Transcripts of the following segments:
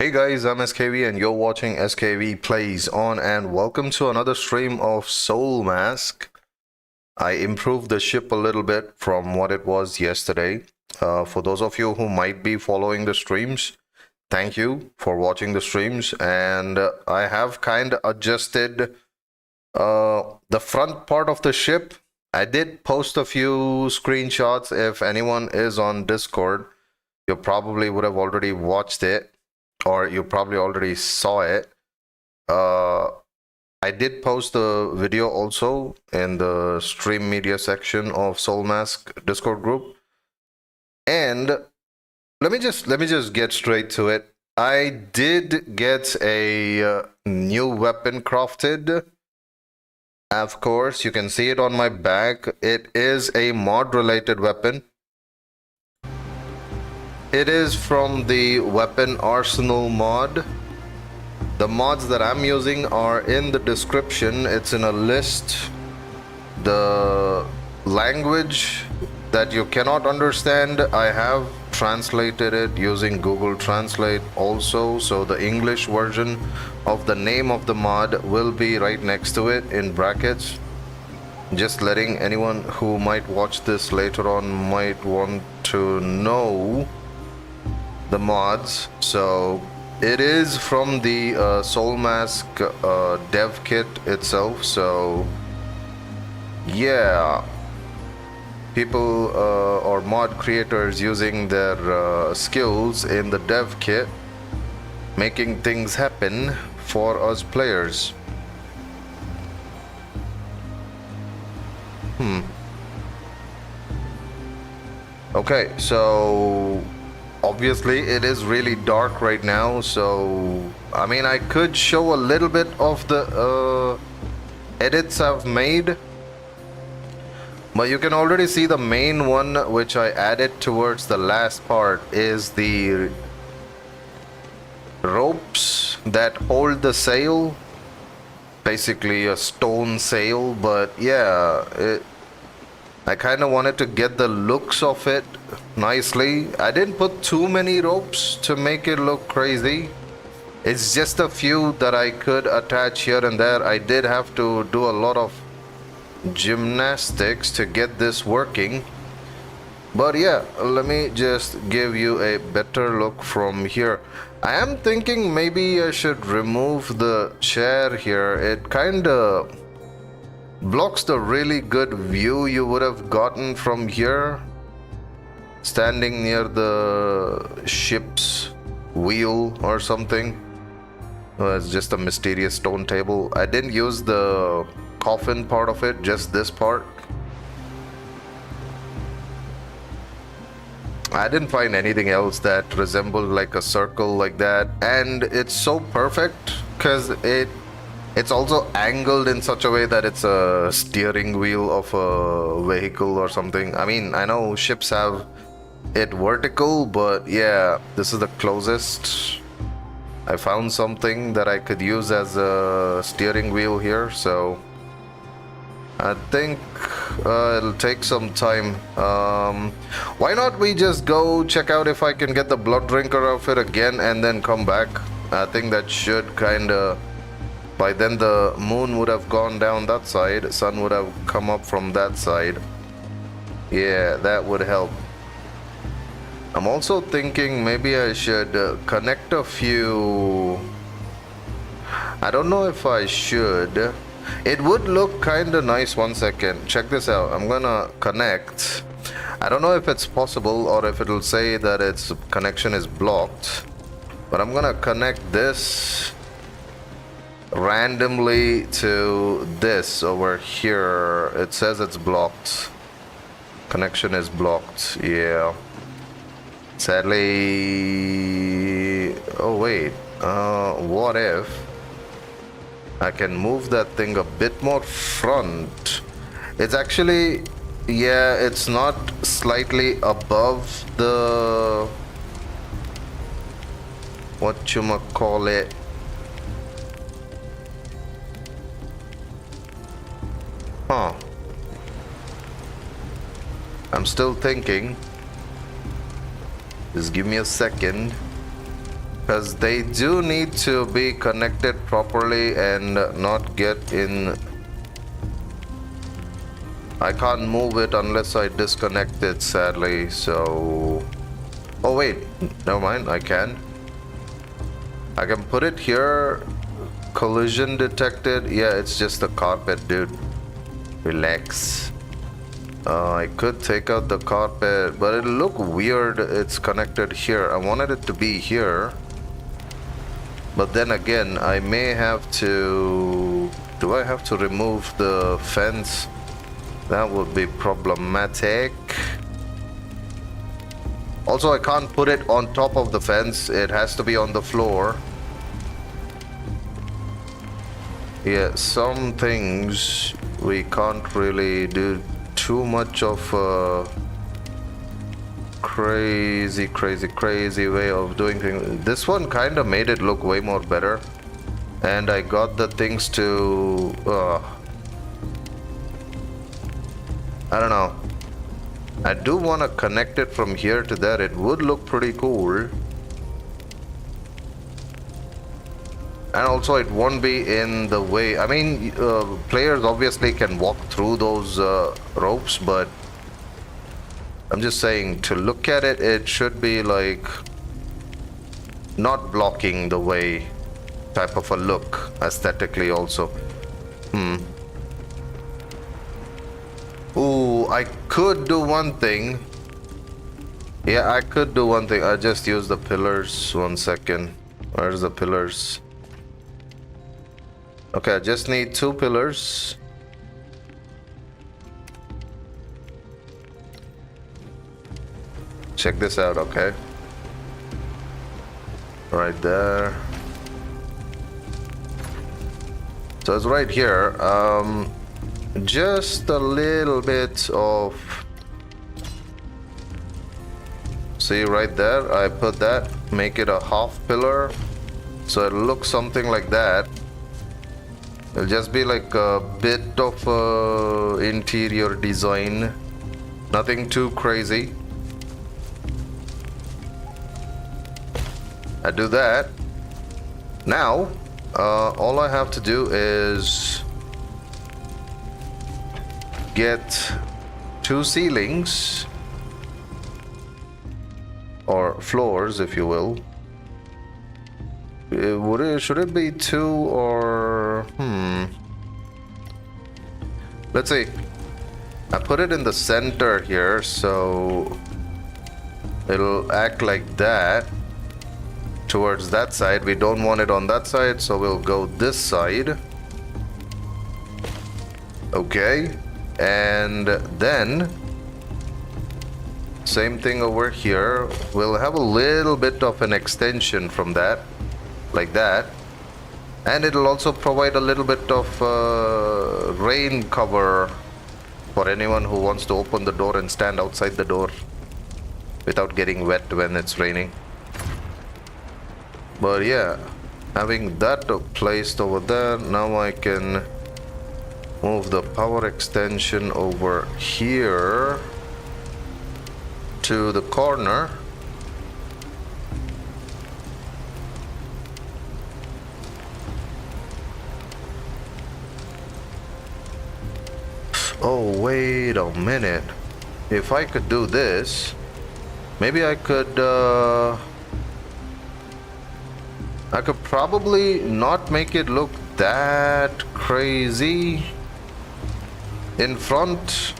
Hey guys, I'm SKV and you're watching SKV Plays On, and welcome to another stream of Soulmask. I improved the ship a little bit from what it was yesterday. For those of you who might be following the streams, thank you for watching the streams, and I have kind of adjusted the front part of the ship. I did post a few screenshots. If anyone is on Discord, you probably would have already watched it, or you probably already saw it. I did post the video also in the stream media section of Soulmask Discord group. And let me just get straight to it. I did get a new weapon crafted. Of course, you can see it on my back. It is a mod related weapon. It is from the Weapon Arsenal mod. The mods that I'm using are in the description. It's in a list. The language that you cannot understand, I have translated it using Google Translate also. So the English version of the name of the mod will be right next to it in brackets. Just letting anyone who might watch this later on might want to know the mods. So it is from the Soulmask dev kit itself. So yeah, people or mod creators using their skills in the dev kit, making things happen for us players. Okay, so obviously it is really dark right now, so I mean I could show a little bit of the edits I've made, but you can already see the main one which I added towards the last part is the ropes that hold the sail, basically a stone sail. But yeah, I kind of wanted to get the looks of it nicely. I didn't put too many ropes to make it look crazy. It's just a few that I could attach here and there. I did have to do a lot of gymnastics to get this working. But yeah, let me just give you a better look from here. I am thinking maybe I should remove the chair here. It kind of blocks the really good view you would have gotten from here, standing near the ship's wheel or something. It's just a mysterious stone table. I didn't use the coffin part of it, just this part. I didn't find anything else that resembled like a circle like that, and it's so perfect because it's also angled in such a way that it's a steering wheel of a vehicle or something. I mean, I know ships have it vertical, but yeah, this is the closest. I found something that I could use as a steering wheel here, so I think it'll take some time. Why not we just go check out if I can get the blood drinker outfit again and then come back? I think that should kind of, by then the moon would have gone down that side, sun would have come up from that side. Yeah, that would help. I'm also thinking maybe I should connect a few. I don't know if I should. It would look kind of nice. One second, check this out. I'm gonna connect. I don't know if it's possible or if it'll say that its connection is blocked, but I'm gonna connect this randomly to this over here. It says it's blocked. Connection is blocked. Yeah, sadly. Oh wait, what if I can move that thing a bit more front? It's actually, yeah, it's not slightly above the whatchamacallit. Huh. I'm still thinking. Just give me a second. Because they do need to be connected properly and not get in. I can't move it unless I disconnect it, sadly, so... Oh wait, never mind, I can. I can put it here. Collision detected. Yeah, it's just the carpet, dude. Relax. I could take out the carpet, but it'll look weird. It's connected here. I wanted it to be here. But then again, I may have to... Do I have to remove the fence? That would be problematic. Also, I can't put it on top of the fence. It has to be on the floor. Yeah, some things we can't really do too much of a crazy way of doing things. This one kind of made it look way more better. And I got the things to... I don't know. I do want to connect it from here to there. It would look pretty cool. And also it won't be in the way. I mean, players obviously can walk through those ropes, but I'm just saying, to look at it, it should be like not blocking the way type of a look aesthetically also. Ooh, I could do one thing. Yeah, I could do one thing. I just use the pillars. 1 second. Where's the pillars? Okay, I just need 2 pillars. Check this out, okay? Right there. So it's right here. Just a little bit of... See right there, I put that, make it a half pillar. So it'll look something like that. It'll just be like a bit of interior design. Nothing too crazy. I do that. Now, all I have to do is get 2 ceilings, or floors if you will. Should it be 2 or... Let's see. I put it in the center here, so it'll act like that towards that side. We don't want it on that side, so we'll go this side. Okay. And then same thing over here. We'll have a little bit of an extension from that, like that, and it'll also provide a little bit of rain cover for anyone who wants to open the door and stand outside the door without getting wet when it's raining. But yeah, having that placed over there, now I can move the power extension over here to the corner. Oh, wait a minute. If I could do this, maybe I could probably not make it look that crazy in front.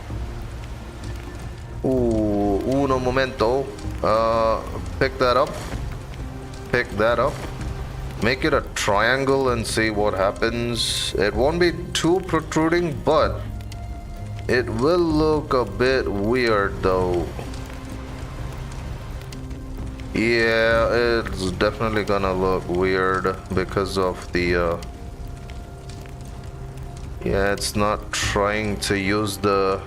Ooh, uno momento. Pick that up. Pick that up. Make it a triangle and see what happens. It won't be too protruding, but it will look a bit weird though. Yeah, it's definitely gonna look weird because of the yeah, it's not trying to use the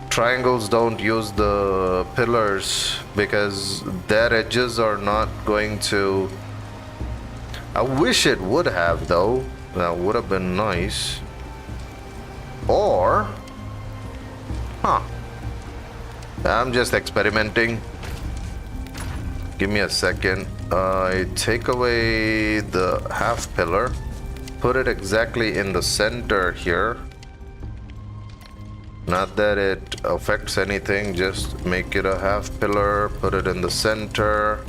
triangles, don't use the pillars because their edges are not going to... I wish it would have though. That would have been nice. Or I'm just experimenting. Give me a second. I take away the half pillar, put it exactly in the center here. Not that it affects anything, just make it a half pillar, put it in the center.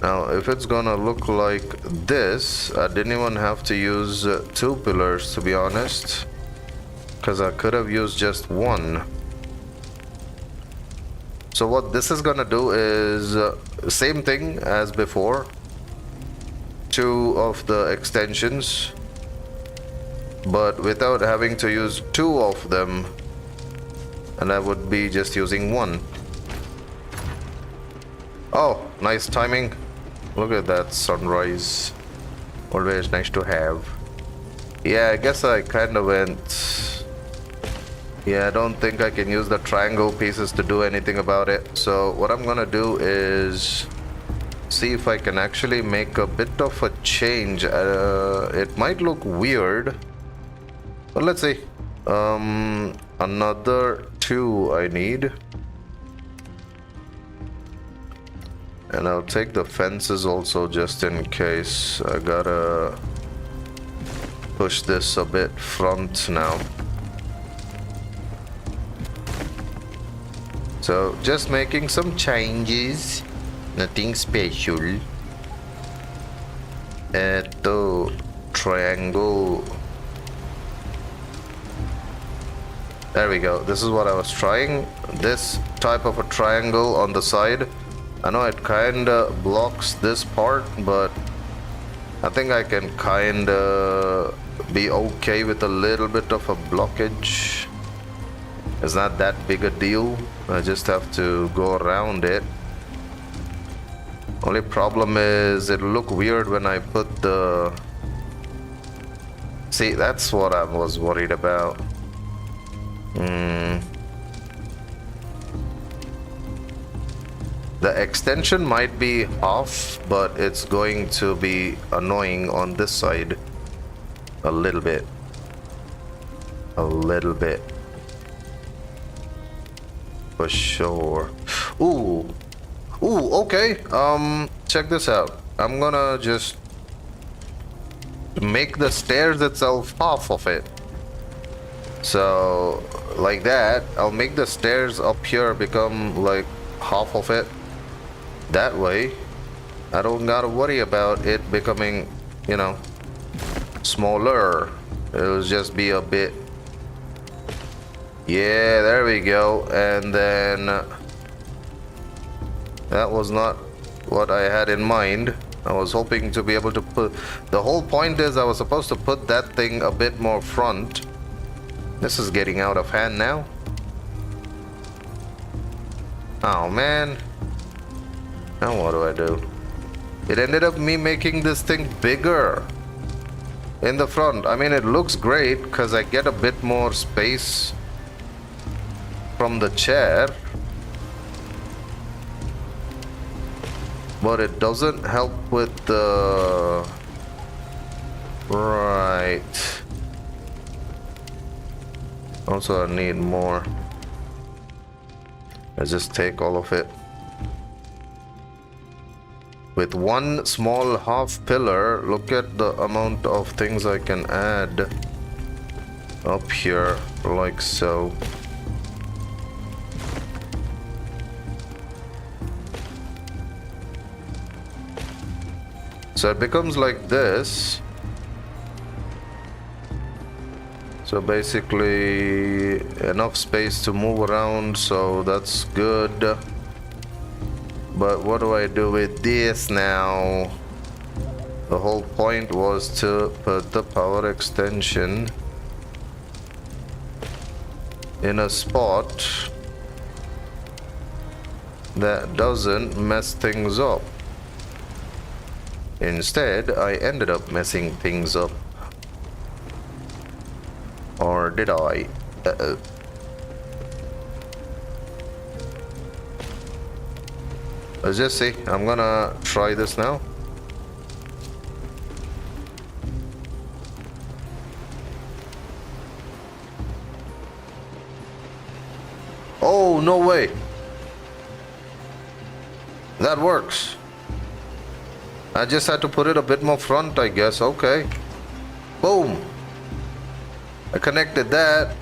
Now, if it's gonna look like this, I didn't even have to use 2 pillars, to be honest, because I could have used just 1. So what this is gonna do is same thing as before. 2 of the extensions, but without having to use 2 of them, and I would be just using 1. Oh, nice timing. Look at that sunrise. Always nice to have. Yeah, I guess I kind of went... Yeah, I don't think I can use the triangle pieces to do anything about it. So what I'm gonna do is see if I can actually make a bit of a change. It might look weird, but let's see. Another 2 I need. And I'll take the fences also just in case. I gotta push this a bit front now. So just making some changes. Nothing special. Triangle. There we go. This is what I was trying. This type of a triangle on the side. I know it kinda blocks this part, but I think I can kinda be okay with a little bit of a blockage. It's not that big a deal. I just have to go around it. Only problem is it'll look weird when I put the... See, that's what I was worried about. The extension might be off, but it's going to be annoying on this side. A little bit. A little bit. For sure. Ooh. Ooh, okay. Check this out. I'm gonna just make the stairs itself half of it. So, like that, I'll make the stairs up here become like half of it. That way, I don't gotta worry about it becoming, you know, smaller. It'll just be a bit. Yeah, there we go. And then that was not what I had in mind. I was hoping to be able to put... The whole point is I was supposed to put that thing a bit more front. This is getting out of hand now. Oh man. Now what do I do? It ended up me making this thing bigger in the front. I mean, it looks great because I get a bit more space from the chair, but it doesn't help with the... Right. Also, I need more. Let's just take all of it. With one small half pillar, look at the amount of things I can add up here, like so. So it becomes like this. So basically enough space to move around, so that's good. But what do I do with this now? The whole point was to put the power extension in a spot that doesn't mess things up. Instead, I ended up messing things up. Or did I? Let's just see. I'm gonna try this now. Oh, no way. That works. I just had to put it a bit more front, I guess. Okay. Boom. I connected that.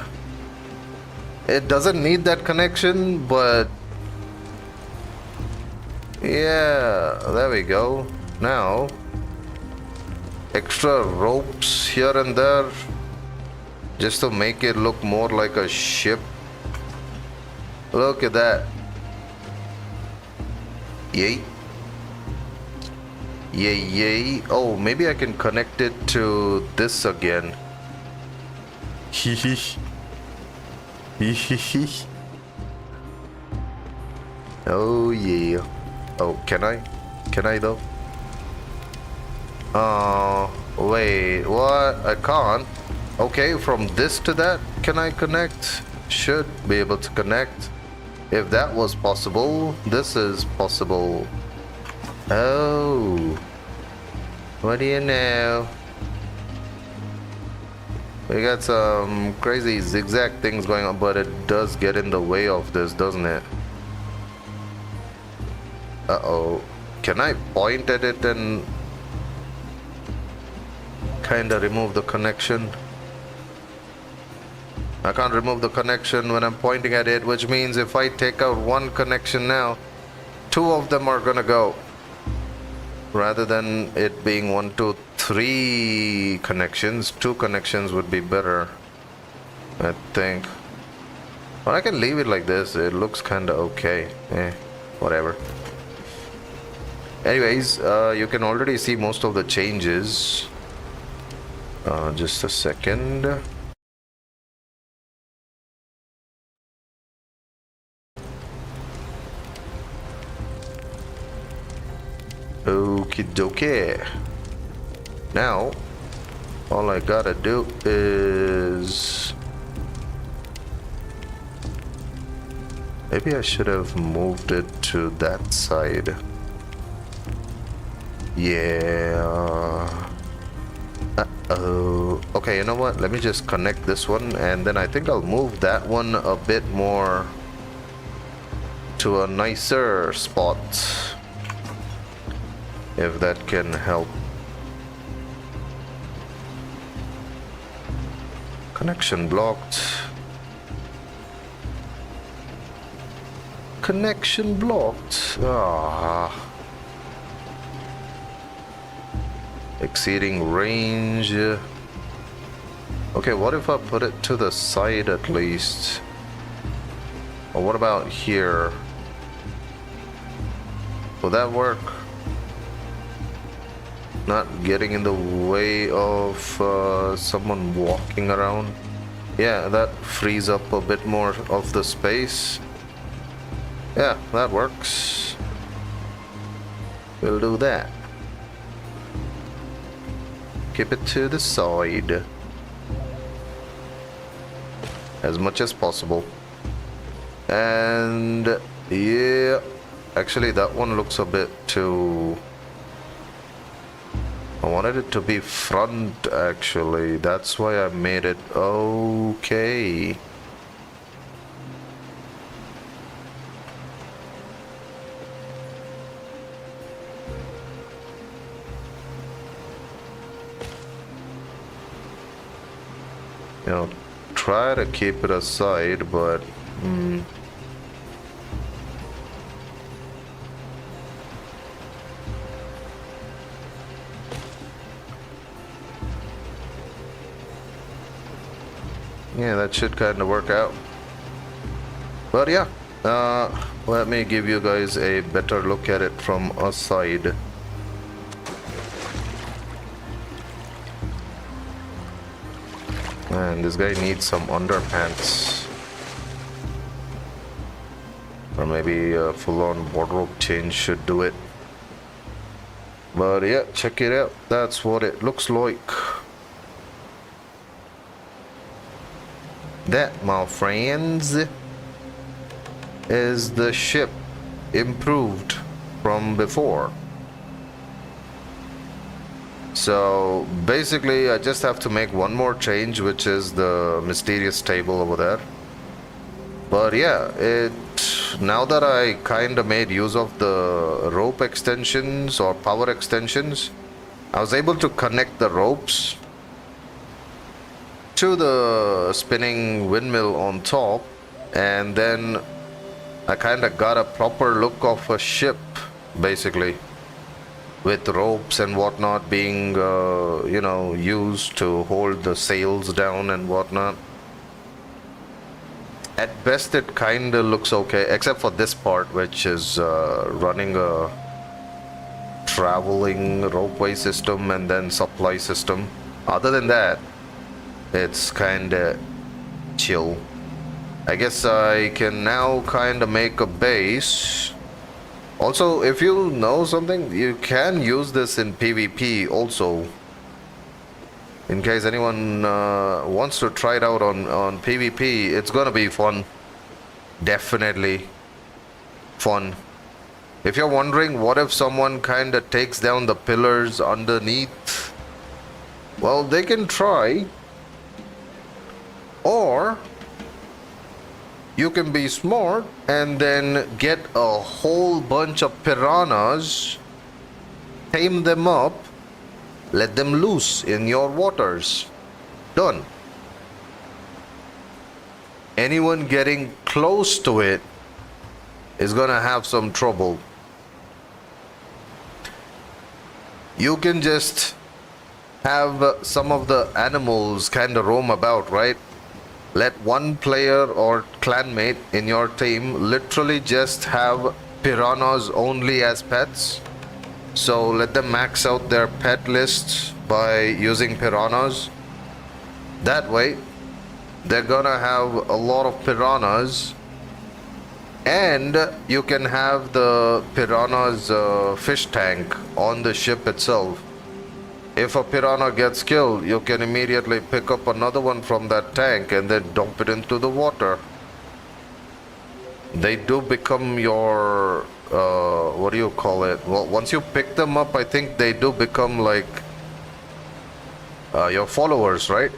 It doesn't need that connection, but yeah, there we go. Now, extra ropes here and there just to make it look more like a ship. Look at that. Yay. Yay, yay. Oh, maybe I can connect it to this again. Hee Oh yeah. Oh, can I? Can I though? Wait, what? I can't. Okay, from this to that, can I connect? Should be able to connect. If that was possible, this is possible. Oh. What do you know? We got some crazy zigzag things going on, but it does get in the way of this, doesn't it? Uh-oh. Can I point at it and kinda remove the connection? I can't remove the connection when I'm pointing at it, which means if I take out one connection now, two of them are gonna go. Rather than it being 1, 2, 3 connections, 2 connections would be better, I think. But I can leave it like this. It looks kinda okay. Whatever. Anyways, you can already see most of the changes. Just a second. Okie dokie. Now, all I gotta do is... Maybe I should have moved it to that side. Yeah. Uh-oh. Okay, you know what? Let me just connect this one, and then I think I'll move that one a bit more to a nicer spot. If that can help. Connection blocked. Connection blocked. Ah. Exceeding range. Okay, what if I put it to the side at least? Or what about here? Will that work? Not getting in the way of someone walking around. Yeah, that frees up a bit more of the space. Yeah, that works. We'll do that. Keep it to the side as much as possible. And yeah, actually that one looks a bit too... I wanted it to be front, actually. That's why I made it. Okay. You know, try to keep it aside, but... yeah, that should kind of work out. But yeah, let me give you guys a better look at it from a side. Man, this guy needs some underpants. Or maybe a full-on wardrobe change should do it. But yeah, check it out. That's what it looks like. That, my friends, is the ship improved from before. So basically I just have to make one more change, which is the mysterious table over there. But yeah, it now that I kind of made use of the rope extensions or power extensions, I was able to connect the ropes to the spinning windmill on top, and then I kind of got a proper look of a ship, basically, with ropes and whatnot being, you know, used to hold the sails down and whatnot. At best, it kind of looks okay, except for this part, which is running a traveling ropeway system and then supply system. Other than that, it's kind of chill. I guess I can now kind of make a base. Also, if you know something, you can use this in PvP also. In case anyone wants to try it out on PvP, it's gonna be fun. Definitely fun. If you're wondering what if someone kind of takes down the pillars underneath, well, they can try. Or you can be smart and then get a whole bunch of piranhas, tame them up, let them loose in your waters. Done. Anyone getting close to it is gonna have some trouble. You can just have some of the animals kind of roam about, right? Let one player or clanmate in your team literally just have piranhas only as pets. So let them max out their pet lists by using piranhas. That way, they're gonna have a lot of piranhas, and you can have the piranha's fish tank on the ship itself. If a piranha gets killed, you can immediately pick up another one from that tank and then dump it into the water. They do become your, what do you call it? Well, once you pick them up, I think they do become like your followers, right?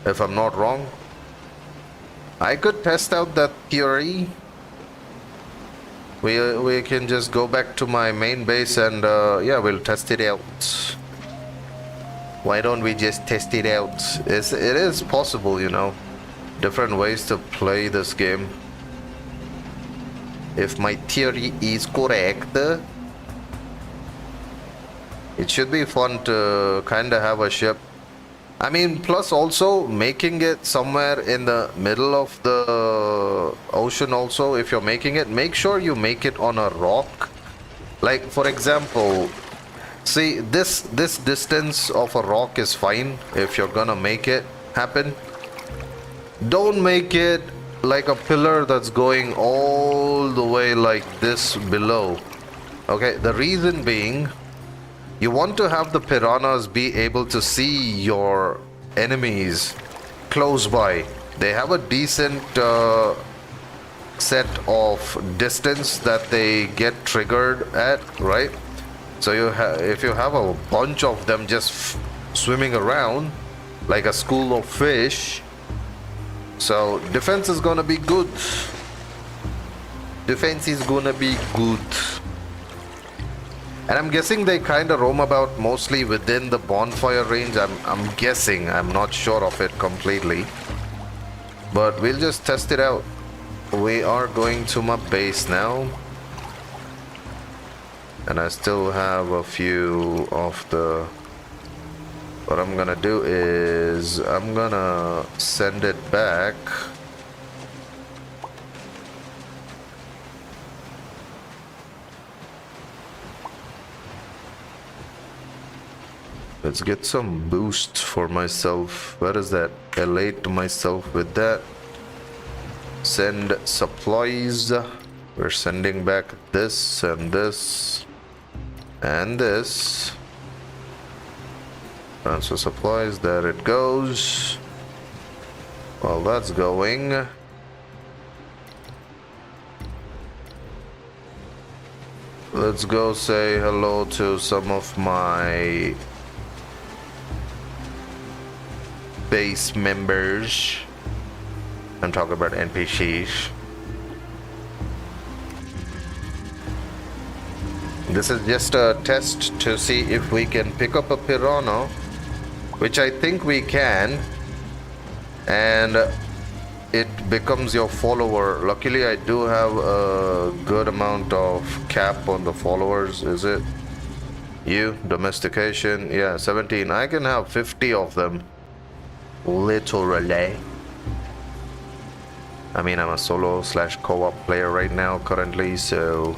If I'm not wrong. I could test out that theory. We can just go back to my main base and yeah, we'll test it out. Why don't we just test it out? It is possible, you know. Different ways to play this game. If my theory is correct, it should be fun to kind of have a ship. I mean, plus also making it somewhere in the middle of the ocean also. If you're making it, make sure you make it on a rock. Like, for example, see, this distance of a rock is fine if you're gonna make it happen. Don't make it like a pillar that's going all the way like this below. Okay, the reason being, you want to have the piranhas be able to see your enemies close by. They have a decent set of distance that they get triggered at, right? So if you have a bunch of them just swimming around like a school of fish, so defense is gonna be good. Defense is gonna be good. And I'm guessing they kind of roam about mostly within the bonfire range. I'm guessing. I'm not sure of it completely. But we'll just test it out. We are going to my base now. And I still have a few of the... What I'm gonna do is I'm gonna send it back. Let's get some boost for myself. Where is that? Elate myself with that. Send supplies. We're sending back this and this and this. Transfer supplies. There it goes. Well, that's going. Let's go say hello to some of my base members. I'm talking about NPCs. This is just a test to see if we can pick up a piranha, which I think we can, and it becomes your follower. Luckily, I do have a good amount of cap on the followers. Is it you? Domestication? Yeah, 17. I can have 50 of them. Literally. I mean, I'm a solo / co-op player right now currently, so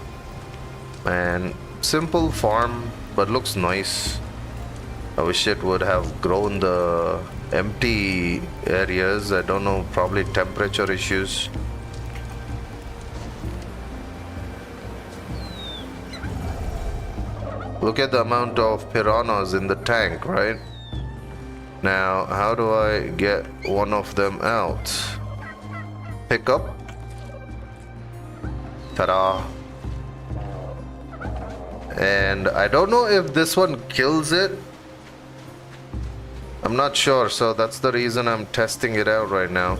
man, simple farm, but looks nice. I wish it would have grown the empty areas. I don't know, probably temperature issues. Look at the amount of piranhas in the tank, right? Now, how do I get one of them out? Pick up. Ta-da. And I don't know if this one kills it. I'm not sure, so that's the reason I'm testing it out right now.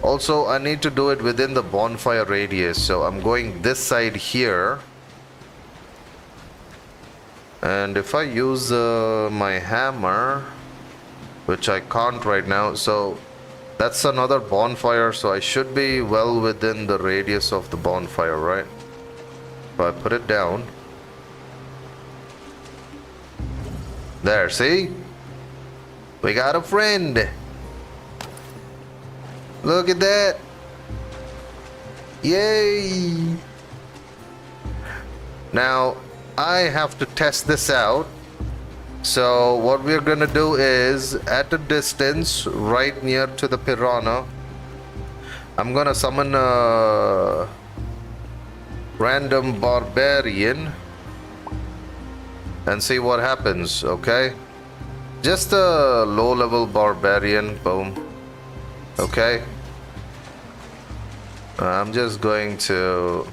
Also, I need to do it within the bonfire radius, so I'm going this side here. And if I use my hammer, which I can't right now, so that's another bonfire, so I should be well within the radius of the bonfire, right? If I put it down. There, see? We got a friend. Look at that. Yay. Now, I have to test this out. So what we're gonna do is, at a distance right near to the piranha, I'm gonna summon a random barbarian and see what happens, okay? Just a low-level barbarian, boom. Okay. I'm just going to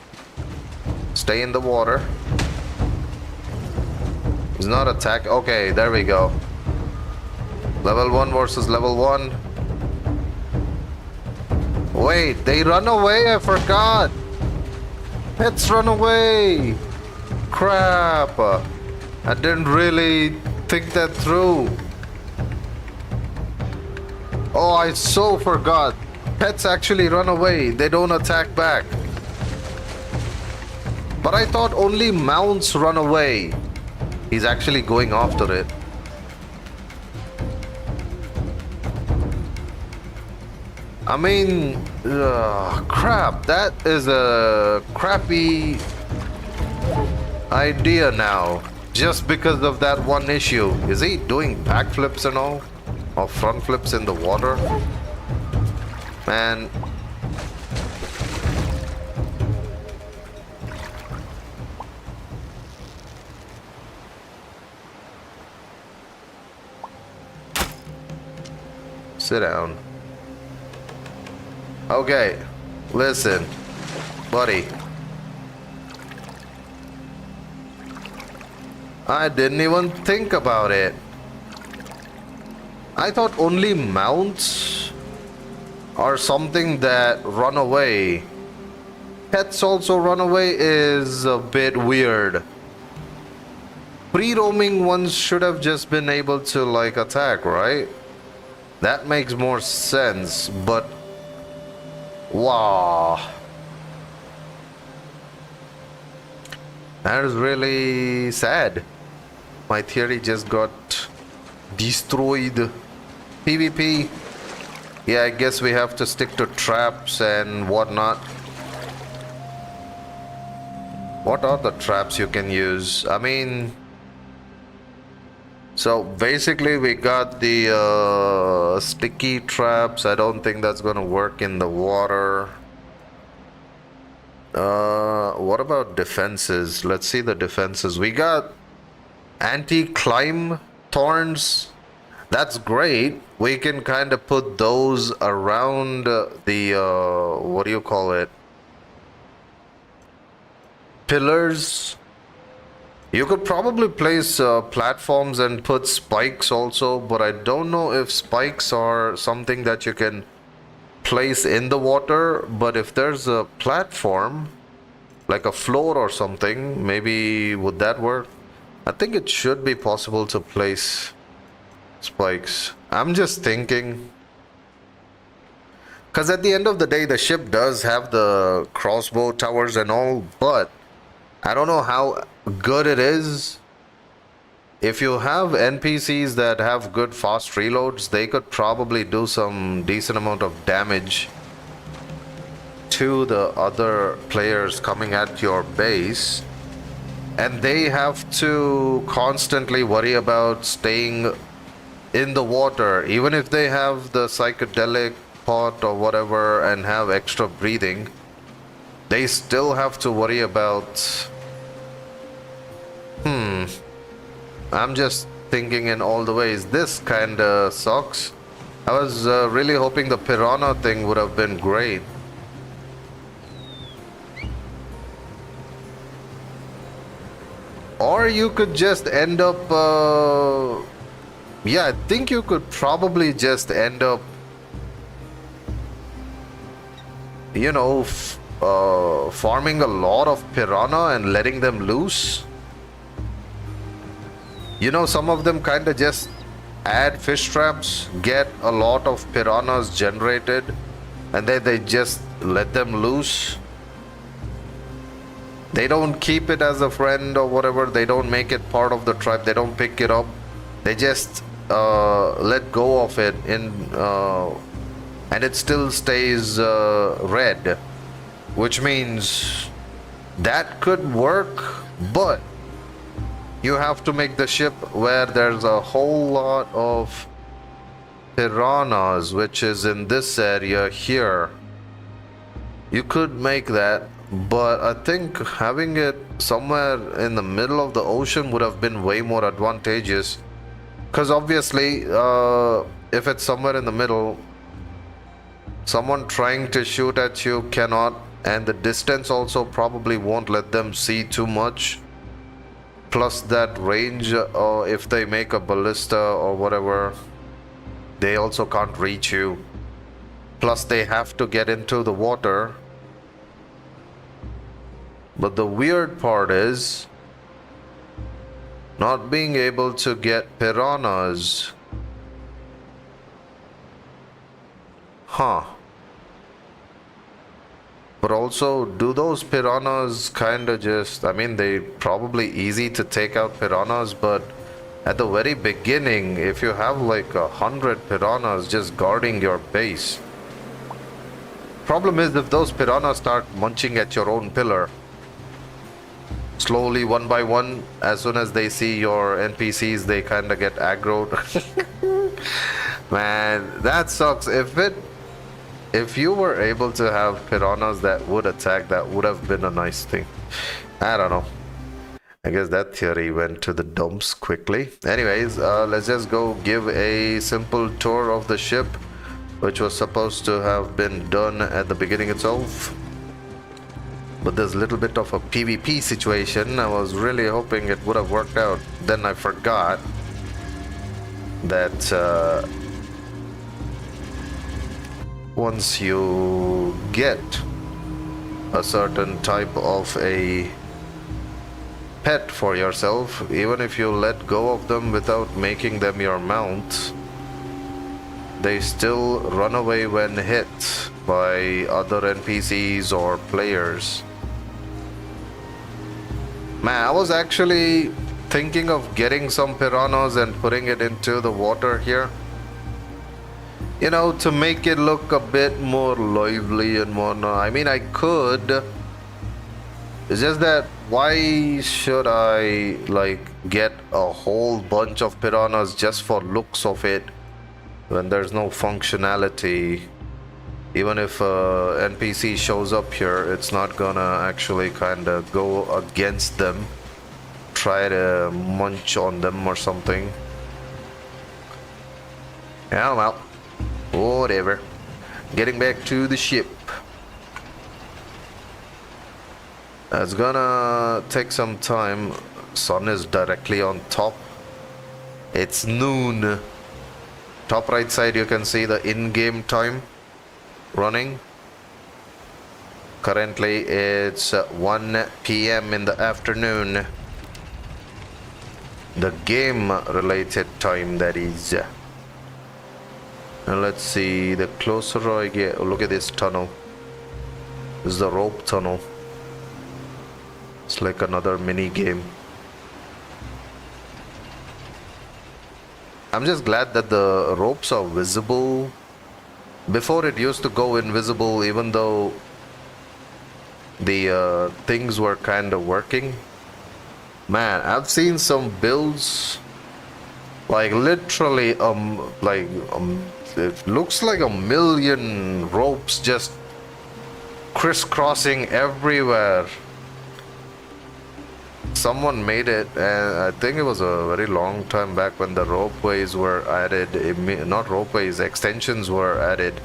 stay in the water. It's not attack. Okay, there we go. Level 1 versus level 1. Wait, they run away? I forgot. Pets run away. Crap. I didn't really think that through. Oh, I so forgot. Pets actually run away. They don't attack back. But I thought only mounts run away. He's actually going after it. I mean, crap. That is a crappy idea now. Just because of that one issue. Is he doing backflips and all? Or front flips in the water? Man. Sit down. Okay. Listen. Buddy. I didn't even think about it. I thought only mounts are something that run away. Pets also run away is a bit weird. Free-roaming ones should have just been able to like attack, right? That makes more sense, but wow. That is really sad. My theory just got destroyed. PvP. Yeah, I guess we have to stick to traps and whatnot. What are the traps you can use? I mean, so basically we got the sticky traps. I don't think that's gonna work in the water. What about defenses? Let's see the defenses. We got anti-climb thorns. That's great. We can kind of put those around the what do you call it? Pillars. You could probably place platforms and put spikes also, but I don't know if spikes are something that you can place in the water. But if there's a platform, like a floor or something. Maybe would that work? I think it should be possible to place spikes. I'm just thinking, because at the end of the day, the ship does have the crossbow towers and all, but I don't know how good it is. If you have NPCs that have good fast reloads, they could probably do some decent amount of damage to the other players coming at your base. And they have to constantly worry about staying in the water, even if they have the psychedelic pot or whatever and have extra breathing. They still have to worry about... I'm just thinking in all the ways. This kinda sucks. I was really hoping the Piranha thing would have been great. Or you could just end up... yeah, I think you could probably just end up... you know, farming a lot of Piranha and letting them loose. You know, some of them kind of just add fish traps, get a lot of piranhas generated, and then they just let them loose. They don't keep it as a friend or whatever. They don't make it part of the tribe. They don't pick it up. They just let go of it and it still stays red, which means that could work, but you have to make the ship where there's a whole lot of piranhas, which is in this area here. You could make that, but I think having it somewhere in the middle of the ocean would have been way more advantageous. Because obviously, if it's somewhere in the middle, someone trying to shoot at you cannot, and the distance also probably won't let them see too much. Plus that range, if they make a ballista or whatever, they also can't reach you. Plus they have to get into the water. But the weird part is not being able to get piranhas. Huh. But also, do those piranhas kind of just... I mean, they probably easy to take out piranhas, but at the very beginning, if you have like 100 piranhas just guarding your base, problem is if those piranhas start munching at your own pillar, slowly, one by one, as soon as they see your NPCs, they kind of get aggroed. Man, that sucks. If you were able to have piranhas that would attack, that would have been a nice thing. I don't know. I guess that theory went to the dumps quickly. Anyways, let's just go give a simple tour of the ship, which was supposed to have been done at the beginning itself. But there's a little bit of a PvP situation. I was really hoping it would have worked out. Then I forgot that once you get a certain type of a pet for yourself, even if you let go of them without making them your mount, they still run away when hit by other NPCs or players. Man, I was actually thinking of getting some piranhas and putting it into the water here. You know, to make it look a bit more lively and whatnot. I mean, I could. It's just that, why should I, like, get a whole bunch of piranhas just for looks of it when there's no functionality? Even if a NPC shows up here, it's not gonna actually kind of go against them, try to munch on them or something. Yeah, well. Whatever. Getting back to the ship. It's gonna take some time. Sun is directly on top. It's noon. Top right side you can see the in-game time running. Currently it's 1 p.m. in the afternoon. The game related time, that is. Now let's see, the closer I get, look at this tunnel. This is the rope tunnel. It's like another mini game. I'm just glad that the ropes are visible. Before it used to go invisible even though the things were kind of working. Man, I've seen some builds like literally it looks like a million ropes just crisscrossing everywhere. Someone made it, and I think it was a very long time back when the ropeways were added, not ropeways, extensions were added,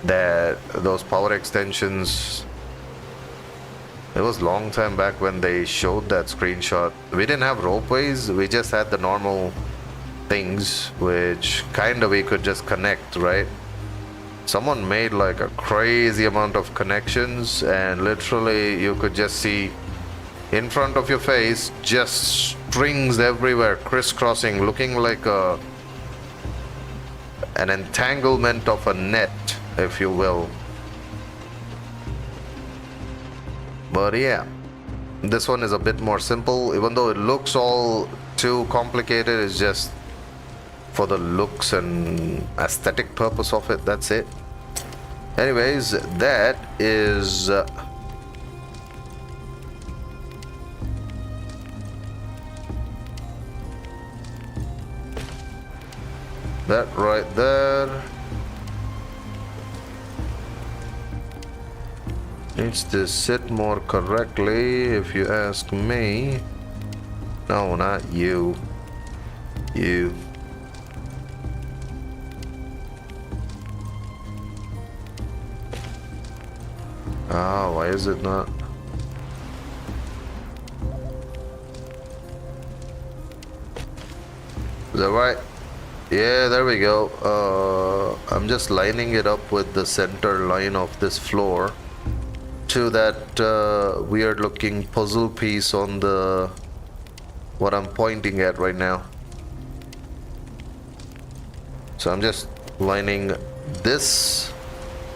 that those power extensions. It was a long time back when they showed that screenshot. We didn't have ropeways, we just had the normal things which kind of we could just connect, right? Someone made like a crazy amount of connections, and literally you could just see in front of your face just strings everywhere crisscrossing, looking like an entanglement of a net, if you will. But yeah, this one is a bit more simple, even though it looks all too complicated. It's just for the looks and aesthetic purpose of it, that's it. Anyways, that is that right there needs to sit more correctly, if you ask me. No, not you. You. Ah, why is it not? Is that right? Yeah, there we go. I'm just lining it up with the center line of this floor to that weird looking puzzle piece on the what I'm pointing at right now. So I'm just lining this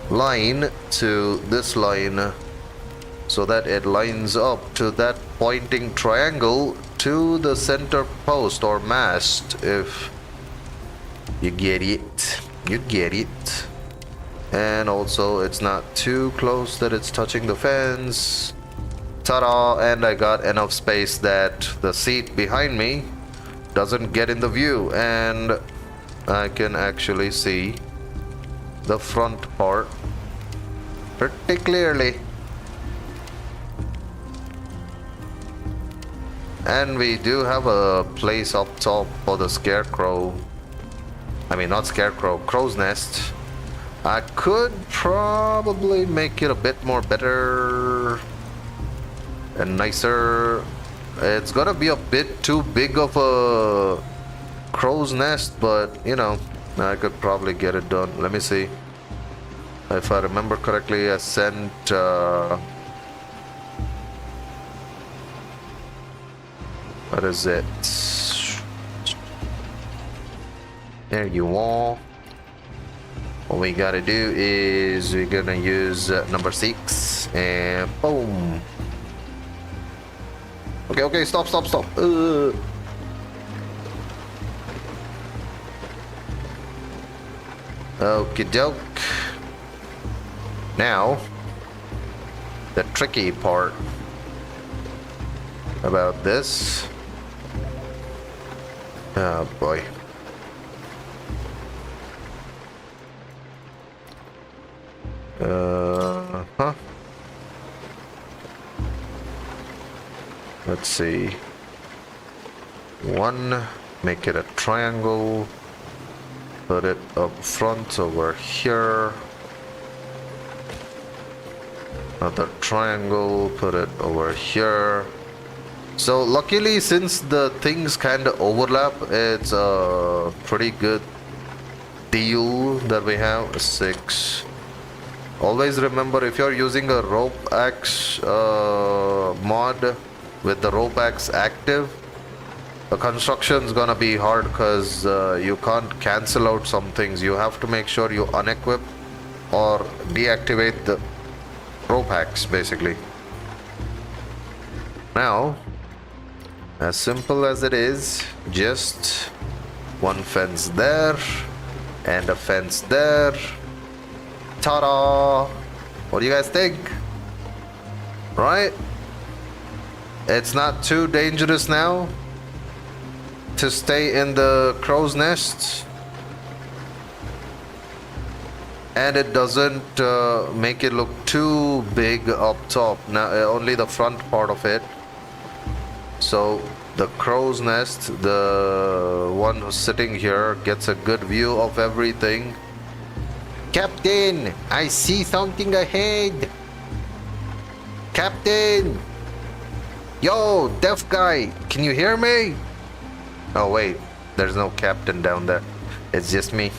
line to this line so that it lines up to that pointing triangle to the center post or mast, if you get it. You get it. And also it's not too close that it's touching the fence. Ta-da! And I got enough space that the seat behind me doesn't get in the view, and I can actually see the front part pretty clearly. And we do have a place up top for the scarecrow. I mean, not scarecrow, crow's nest. I could probably make it a bit more better and nicer. It's gonna be a bit too big of a crow's nest, but you know, I could probably get it done. Let me see. If I remember correctly, I sent what is it? There you are. What we gotta do is we're gonna use number 6 and boom. Okay, stop. Okie doke. Now, the tricky part about this. Oh boy. Let's see. 1, make it a triangle. Put it up front over here. Another triangle, put it over here. So luckily, since the things kind of overlap, it's a pretty good deal that we have. 6, Always remember, if you're using a Ropeax mod with the Ropeax active, the construction's gonna be hard because you can't cancel out some things. You have to make sure you unequip or deactivate the Ropeax, basically. Now, as simple as it is, just one fence there and a fence there. Ta-da! What do you guys think? Right? It's not too dangerous now to stay in the crow's nest, and it doesn't make it look too big up top. Now only the front part of it, so the crow's nest, the one who's sitting here, gets a good view of everything. Captain, I see something ahead. Captain! Yo, deaf guy, can you hear me? Oh wait, there's no captain down there. It's just me.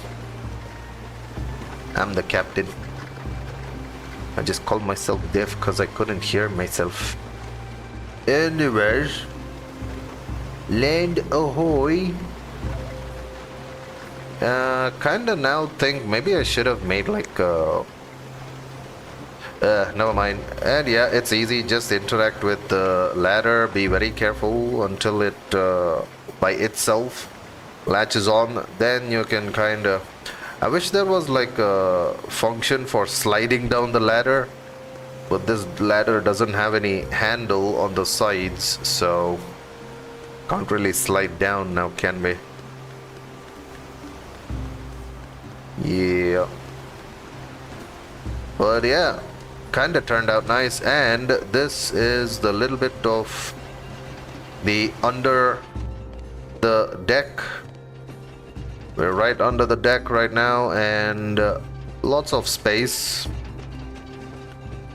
I'm the captain. I just called myself deaf because I couldn't hear myself. Anyways, land ahoy. Kinda now think maybe I should have made like never mind. And yeah, it's easy, just interact with the ladder, be very careful until it by itself latches on, then you can kinda... I wish there was like a function for sliding down the ladder, but this ladder doesn't have any handle on the sides, so can't really slide down now, can we? Yeah, but yeah, kinda turned out nice. And this is the little bit of the under the deck. We're right under the deck right now, and lots of space.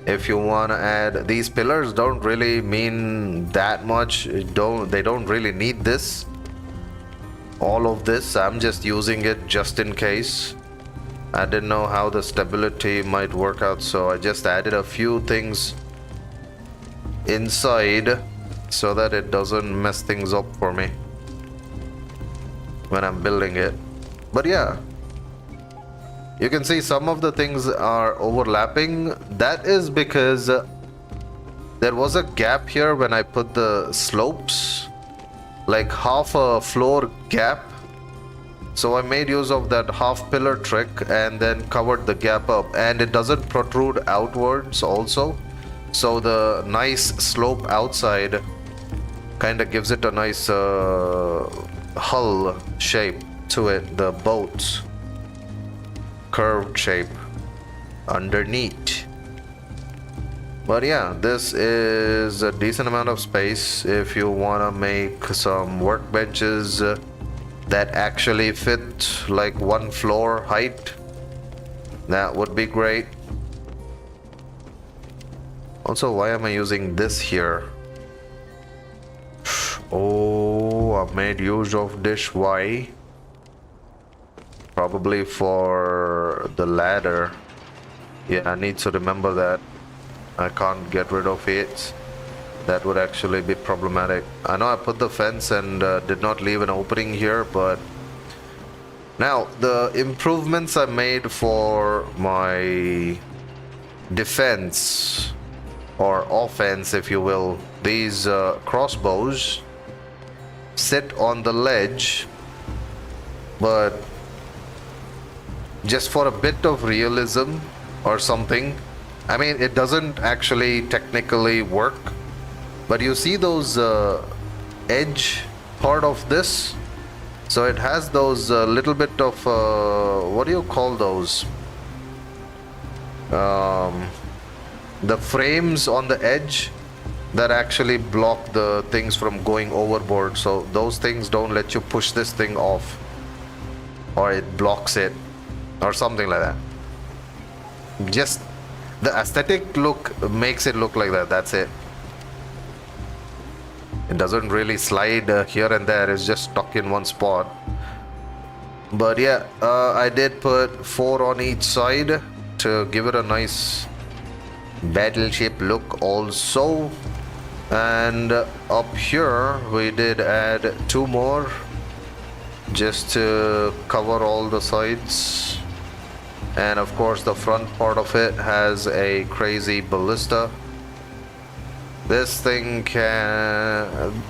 If you want to add, these pillars don't really mean that much. They don't really need this, all of this. I'm just using it just in case. I didn't know how the stability might work out, so I just added a few things inside so that it doesn't mess things up for me when I'm building it. But yeah, you can see some of the things are overlapping. That is because there was a gap here when I put the slopes, like half a floor gap. So I made use of that half pillar trick and then covered the gap up, and it doesn't protrude outwards also. So the nice slope outside kind of gives it a nice hull shape to it, the boat curved shape underneath. But yeah, this is a decent amount of space if you want to make some workbenches that actually fit like one floor height. That would be great. Also, why am I using this here? Oh, I made use of this. Why? Probably for the ladder. Yeah, I need to remember that. I can't get rid of it. That would actually be problematic. I know I put the fence and did not leave an opening here, but now the improvements I made for my defense or offense, if you will, these crossbows sit on the ledge, but just for a bit of realism or something. I mean, it doesn't actually technically work, but you see those edge part of this, so it has those little bit of what do you call those, the frames on the edge that actually block the things from going overboard. So those things don't let you push this thing off, or it blocks it or something like that. Just the aesthetic look makes it look like that. That's it. It doesn't really slide here and there. It's just stuck in one spot. But yeah, I did put 4 on each side to give it a nice battleship look also. And up here we did add 2 more just to cover all the sides. And of course the front part of it has a crazy ballista. This thing can...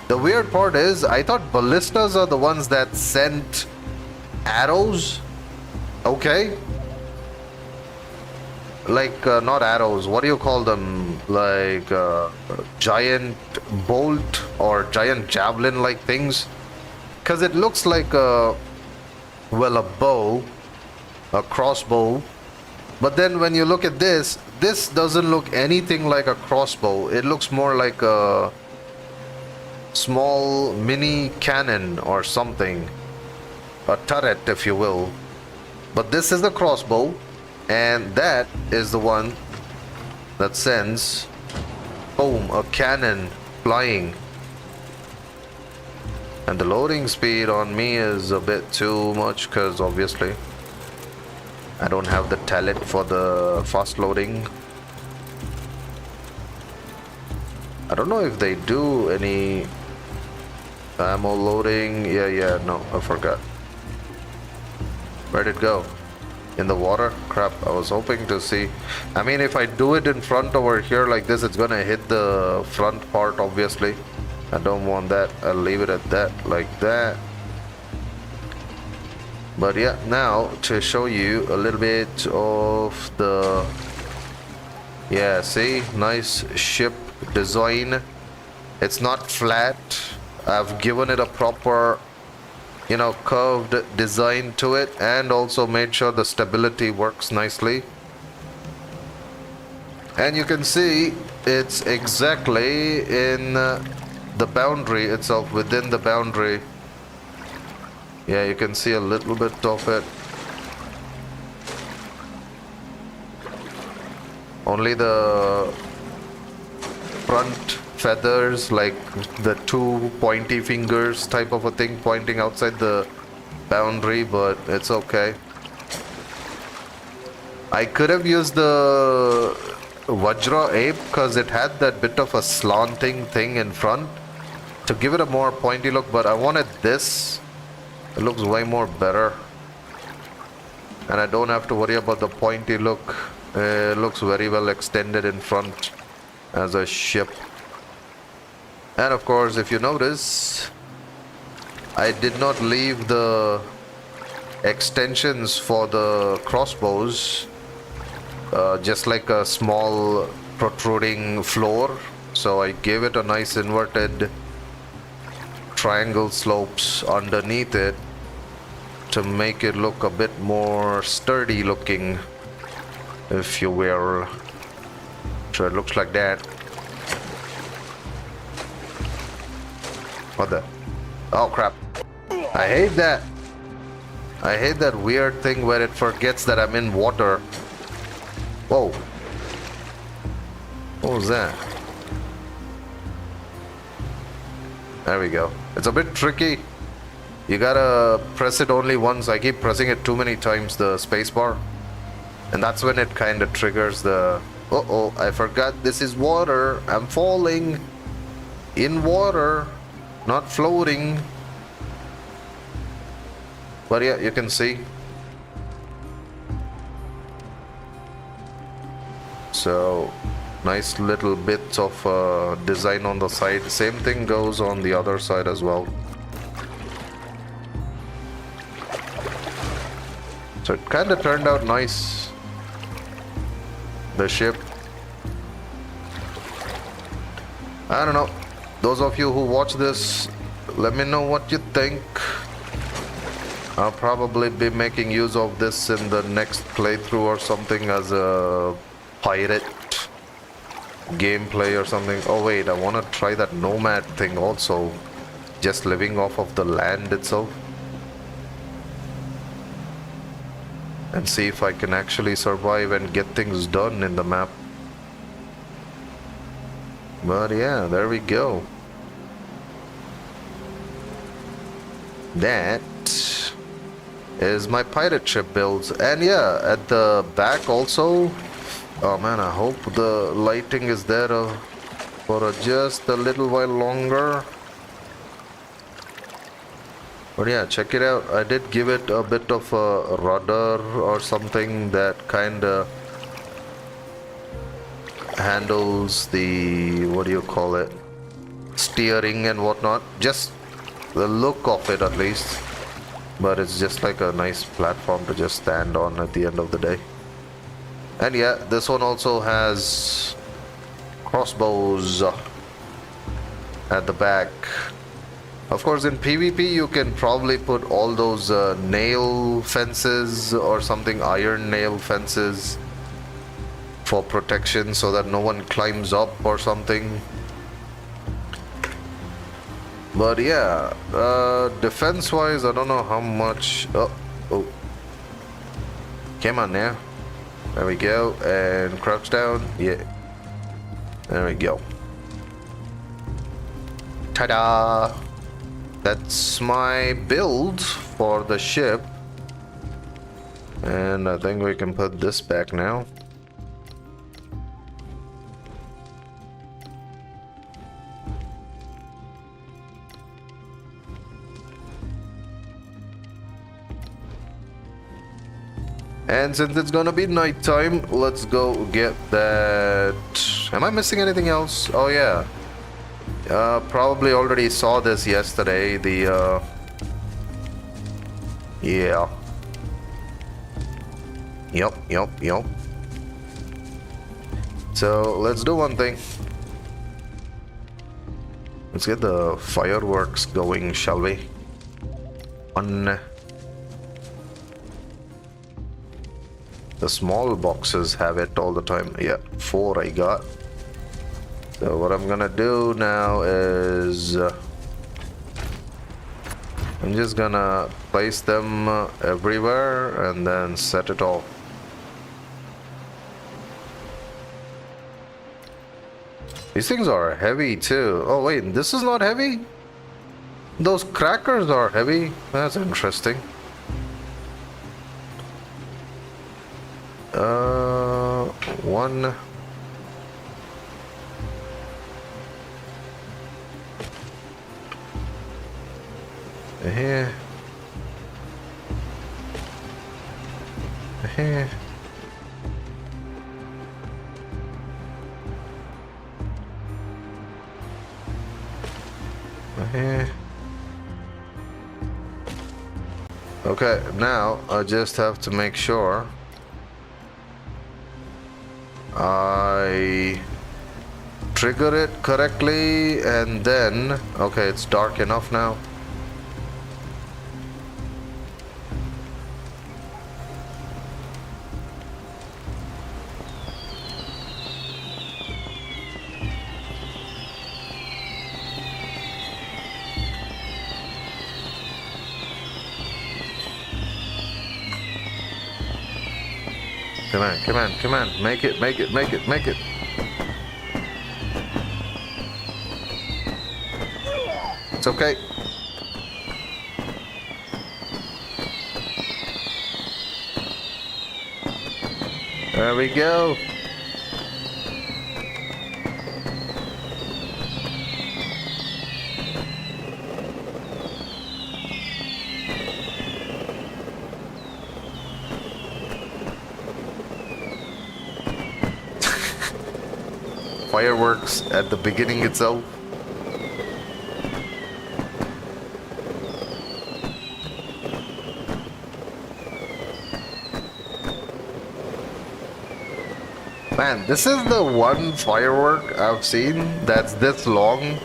The weird part is, I thought ballistas are the ones that sent arrows. Okay. Like, not arrows, what do you call them? Like, giant bolt or giant javelin like things? Because it looks like a bow, a crossbow. But then when you look at this doesn't look anything like a crossbow. It looks more like a small mini cannon or something. A turret, if you will. But this is the crossbow, and that is the one that sends, boom, a cannon flying. And the loading speed on me is a bit too much because obviously I don't have the talent for the fast loading. I don't know if they do any ammo loading. Yeah, no, I forgot. Where'd it go? In the water? Crap, I was hoping to see. I mean, if I do it in front over here like this, it's gonna hit the front part, obviously. I don't want that. I'll leave it at that, like that. But yeah, now to show you a little bit of the... Yeah, see? Nice ship design. It's not flat. I've given it a proper, you know, curved design to it, and also made sure the stability works nicely. And you can see it's exactly in the boundary itself, within the boundary. Yeah, you can see a little bit of it. Only the front feathers, like the 2 pointy fingers type of a thing pointing outside the boundary, but it's okay. I could have used the Vajra ape because it had that bit of a slanting thing in front to give it a more pointy look, but I wanted this. It looks way more better, and I don't have to worry about the pointy look. It looks very well extended in front as a ship. And of course, if you notice, I did not leave the extensions for the crossbows, just like a small protruding floor. So I gave it a nice inverted triangle slopes underneath it to make it look a bit more sturdy looking, if you will. So it looks like that. What the? Oh crap. I hate that. I hate that weird thing where it forgets that I'm in water. Whoa. What was that? There we go. It's a bit tricky. You gotta press it only once. I keep pressing it too many times, the spacebar. And that's when it kind of triggers the... Uh-oh, I forgot this is water. I'm falling in water, not floating. But yeah, you can see. So, nice little bits of design on the side. Same thing goes on the other side as well. So it kind of turned out nice. The ship. I don't know. Those of you who watch this, let me know what you think. I'll probably be making use of this in the next playthrough or something as a pirate gameplay or something. Oh wait, I want to try that nomad thing also. Just living off of the land itself. And see if I can actually survive and get things done in the map. But yeah, there we go. is my pirate ship builds. And yeah, at the back also, oh man, I hope the lighting is there for just a little while longer. But yeah, check it out. I did give it a bit of a rudder or something that kinda handles the, what do you call it, steering and whatnot. Just the look of it at least. But it's just like a nice platform to just stand on at the end of the day. And yeah, this one also has crossbows at the back. Of course, in PvP you can probably put all those nail fences or something, iron nail fences for protection so that no one climbs up or something. But yeah, defense wise, I don't know how much. Oh, come on now. There we go. And crouch down. Yeah. There we go. Ta-da! That's my build for the ship. And I think we can put this back now. And since it's gonna be nighttime, let's go get that. Am I missing anything else? Oh yeah. Probably already saw this yesterday. The yeah. Yep. So let's do one thing. Let's get the fireworks going, shall we? The small boxes have it all the time. Yeah, 4 I got. So what I'm gonna do now is I'm just gonna place them everywhere and then set it off. These things are heavy too. Oh wait, this is not heavy? Those crackers are heavy. That's interesting. One. Here. Here. Here. Okay, now I just have to make sure I trigger it correctly, and then okay, it's dark enough now. Come on, make it. It's okay. There we go. Fireworks at the beginning itself. Man, this is the one firework I've seen that's this long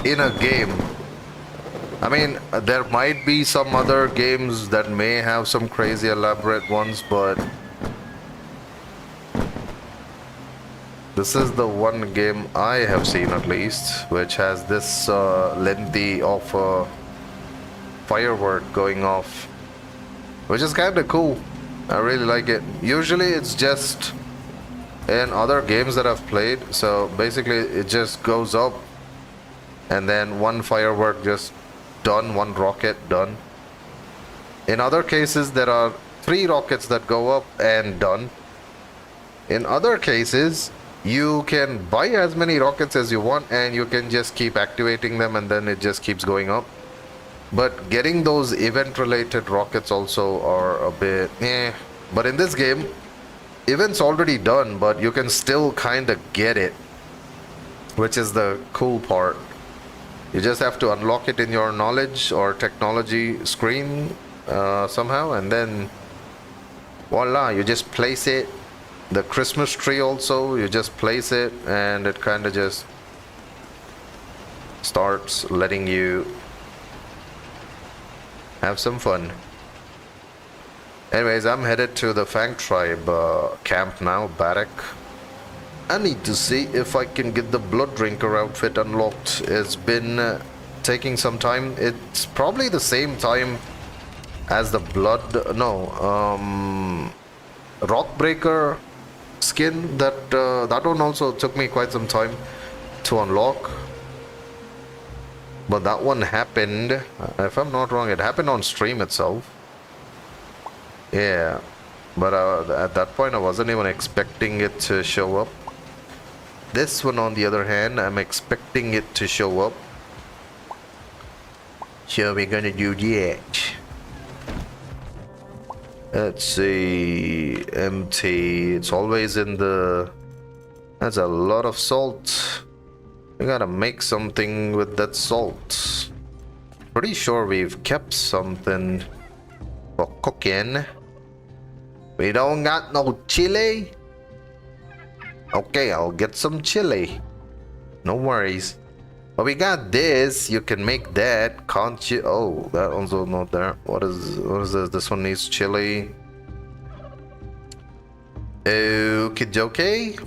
in a game. I mean, there might be some other games that may have some crazy elaborate ones, but this is the one game I have seen at least which has this lengthy of firework going off, which is kind of cool. I really like it. Usually it's just in other games that I've played, so basically it just goes up and then one firework just done, one rocket done. In other cases, there are 3 rockets that go up and done. In other cases, you can buy as many rockets as you want and you can just keep activating them and then it just keeps going up. But getting those event-related rockets also are a bit eh. But in this game, event's already done, but you can still kind of get it, which is the cool part. You just have to unlock it in your knowledge or technology screen somehow, and then voila, you just place it. The Christmas tree also, you just place it and it kind of just starts letting you have some fun. Anyways, I'm headed to the Fang Tribe camp now, barrack. I need to see if I can get the Blood Drinker outfit unlocked. It's been taking some time. It's probably the same time as the Rockbreaker skin. That one also took me quite some time to unlock. But that one happened, if I'm not wrong, it happened on stream itself. Yeah, but at that point I wasn't even expecting it to show up. This one, on the other hand, I'm expecting it to show up. So we're gonna do that. Let's see, empty. It's always in the... That's a lot of salt. We gotta make something with that salt. Pretty sure we've kept something for cooking. We don't got no chili. Okay, I'll get some chili. No worries. But we got this. You can make that, can't you? Oh, that one's not there. What is this? This one needs chili. Okie dokie.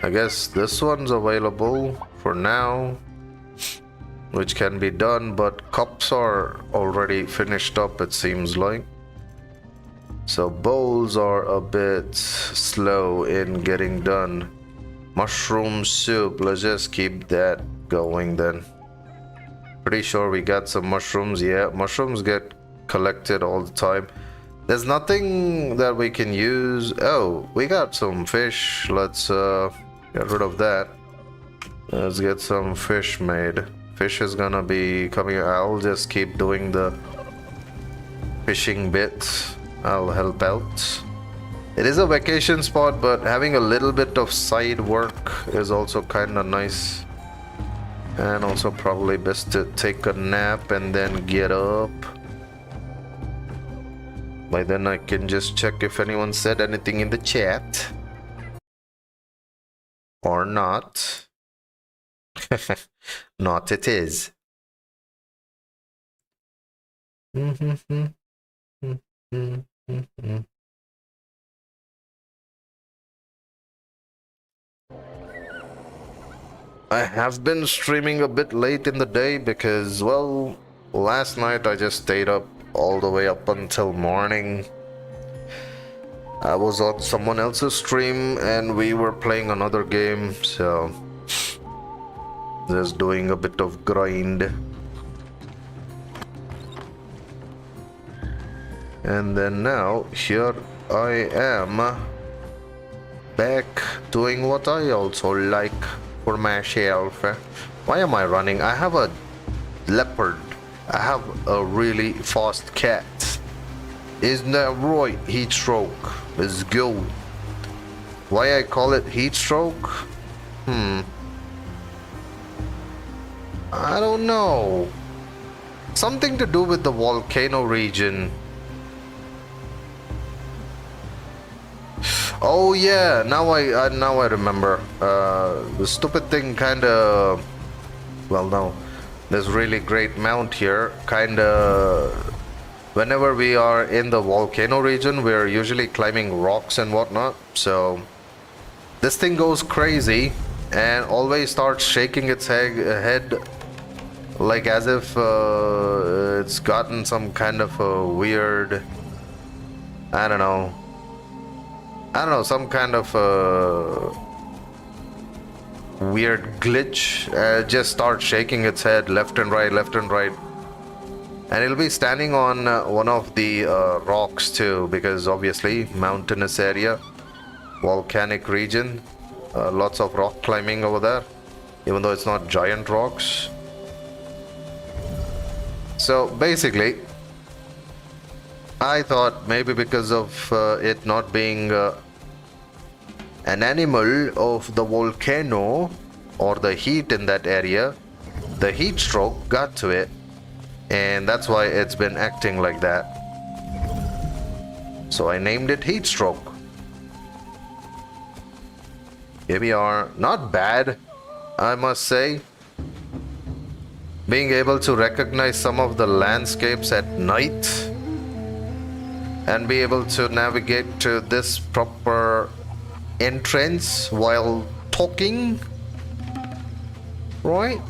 I guess this one's available for now, which can be done, but cups are already finished up, it seems like. So bowls are a bit slow in getting done. Mushroom soup, let's just keep that going then. Pretty sure we got some mushrooms. Yeah, mushrooms get collected all the time. There's nothing that we can use. Oh, we got some fish. Let's get rid of that. Let's get some fish made. Fish is gonna be coming. I'll just keep doing the fishing bit. I'll help out. It is a vacation spot, but having a little bit of side work is also kind of nice. And also probably best to take a nap and then get up. By then I can just check if anyone said anything in the chat. Or not. Not it is. I have been streaming a bit late in the day because, well, last night I just stayed up all the way up until morning. I was on someone else's stream and we were playing another game, so just doing a bit of grind. And then now here I am back doing what I also like for myself. Why am I running? I have a leopard. I have a really fast cat. Isn't that right? Heat stroke. Let's go. Why I call it heat stroke? I don't know. Something to do with the volcano region. Oh yeah, now I remember. The stupid thing kinda... Well, no. There's really great mount here. Kinda... Whenever we are in the volcano region, we're usually climbing rocks and whatnot. So this thing goes crazy and always starts shaking its head like as if it's gotten some kind of a weird... I don't know, some kind of weird glitch. Just starts shaking its head left and right, left and right. And he'll be standing on one of the rocks too, because obviously mountainous area, volcanic region, lots of rock climbing over there, even though it's not giant rocks. So basically, I thought maybe because of it not being an animal of the volcano or the heat in that area, the heat stroke got to it, and that's why it's been acting like that. So I named it heat stroke. Here we are. Not bad, I must say. Being able to recognize some of the landscapes at night and be able to navigate to this proper entrance while talking, right?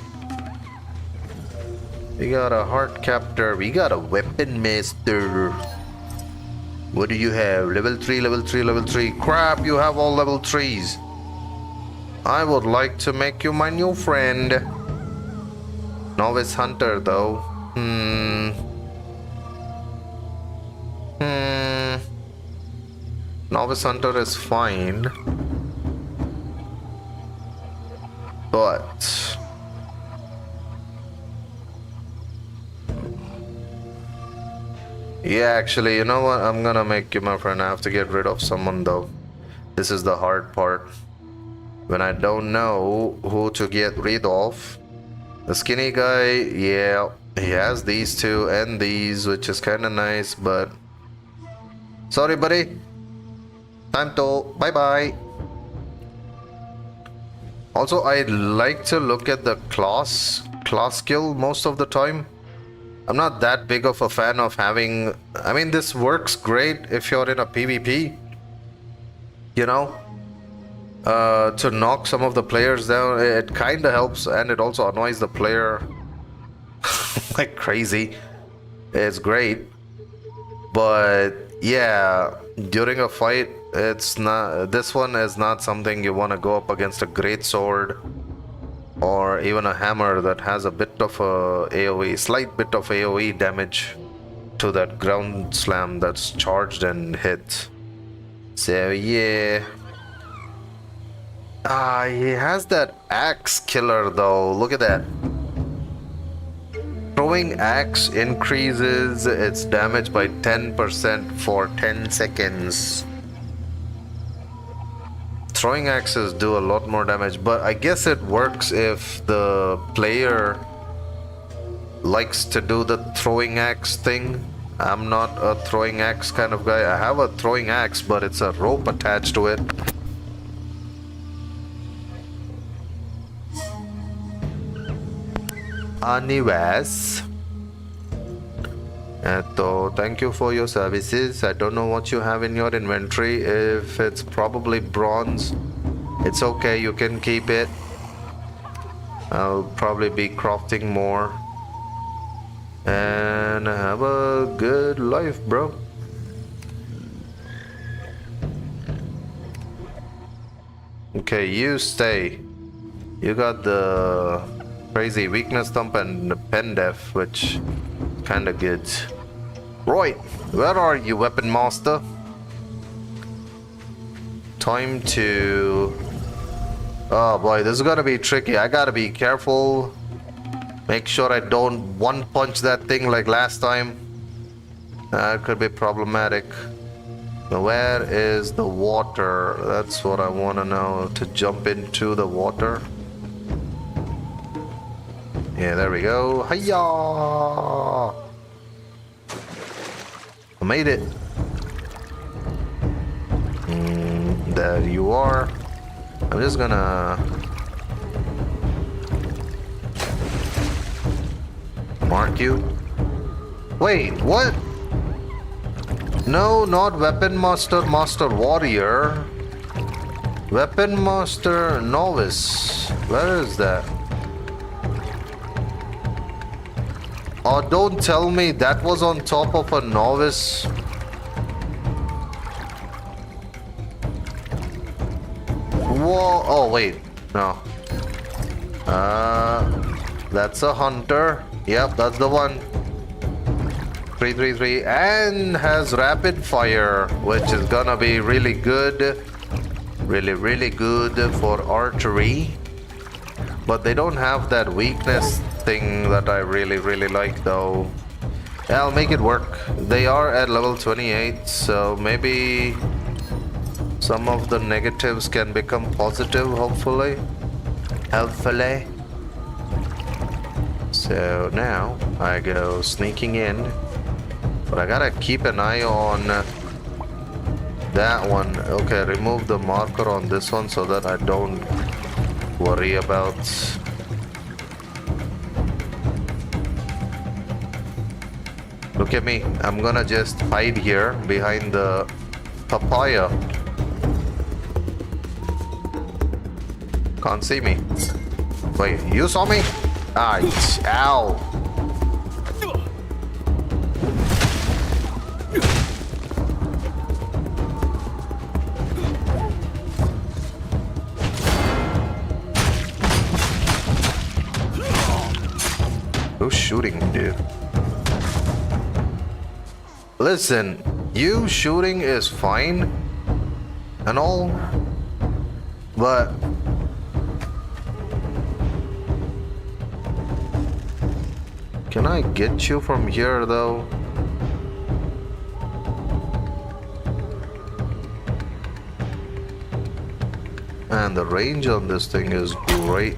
We got a heart captor, we got a weapon master. What do you have? Level 3, level 3, level 3. Crap, you have all level 3s. I would like to make you my new friend. Novice hunter though. Novice hunter is fine. But yeah, actually, you know what? I'm gonna make you my friend. I have to get rid of someone though. This is the hard part. When I don't know who to get rid of. The skinny guy, yeah, he has these two and these, which is kind of nice, but sorry, buddy. Time to bye-bye. Also, I like to look at the class skill most of the time. I'm not that big of a fan of having... I mean, this works great if you're in a PvP, you know? To knock some of the players down, it kind of helps, and it also annoys the player like crazy. It's great, but yeah, during a fight, it's not. This one is not something you want to go up against a great sword or even a hammer that has a bit of a AOE, slight bit of AOE damage to that ground slam that's charged and hit. So yeah. He has that axe killer though. Look at that. Throwing axe increases its damage by 10% for 10 seconds. Throwing axes do a lot more damage, but I guess it works if the player likes to do the throwing axe thing. I'm not a throwing axe kind of guy. I have a throwing axe, but it's a rope attached to it. Anyways, thank you for your services. I don't know what you have in your inventory. If it's probably bronze, it's okay, you can keep it. I'll probably be crafting more. And have a good life, bro. Okay, you stay. You got the crazy weakness thump and the pen def, which kinda good. Right, where are you, weapon master? Time to... Oh boy, this is gonna be tricky. I gotta be careful. Make sure I don't one punch that thing like last time. That could be problematic. Where is the water? That's what I want to know. To jump into the water. Yeah, there we go. Hiya! I made it. There you are. I'm just gonna mark you. Wait, what? No, not Weapon Master, Master Warrior. Weapon Master Novice. Where is that? Oh, don't tell me that was on top of a Novice. Whoa, oh wait, no. That's a hunter. Yep, that's the one. 333 and has rapid fire, which is gonna be really good. Really good for archery. But they don't have that weakness thing that I really like though. Yeah, I'll make it work. They are at level 28, so maybe some of the negatives can become positive, hopefully. So now I go sneaking in, but I gotta keep an eye on that one. Okay, remove the marker on this one so that I don't worry about. Look at me, I'm gonna just hide here behind the papaya. Can't see me. Wait, you saw me? Ah, ow. Who's shooting, dude? Listen, you shooting is fine and all, but can I get you from here though? And the range on this thing is great.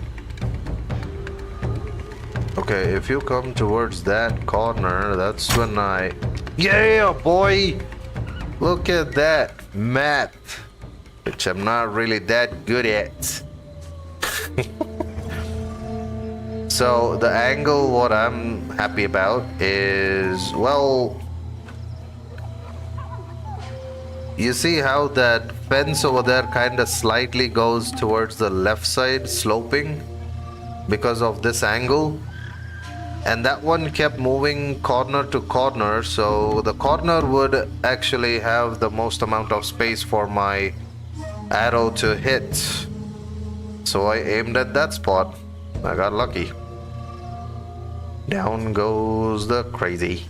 Okay, if you come towards that corner, that's when I... Yeah, boy! Look at that math, which I'm not really that good at. So the angle, what I'm happy about is, well, you see how that fence over there kind of slightly goes towards the left side, sloping because of this angle, and that one kept moving corner to corner, so the corner would actually have the most amount of space for my arrow to hit. So I aimed at that spot. I got lucky. Down goes the crazy.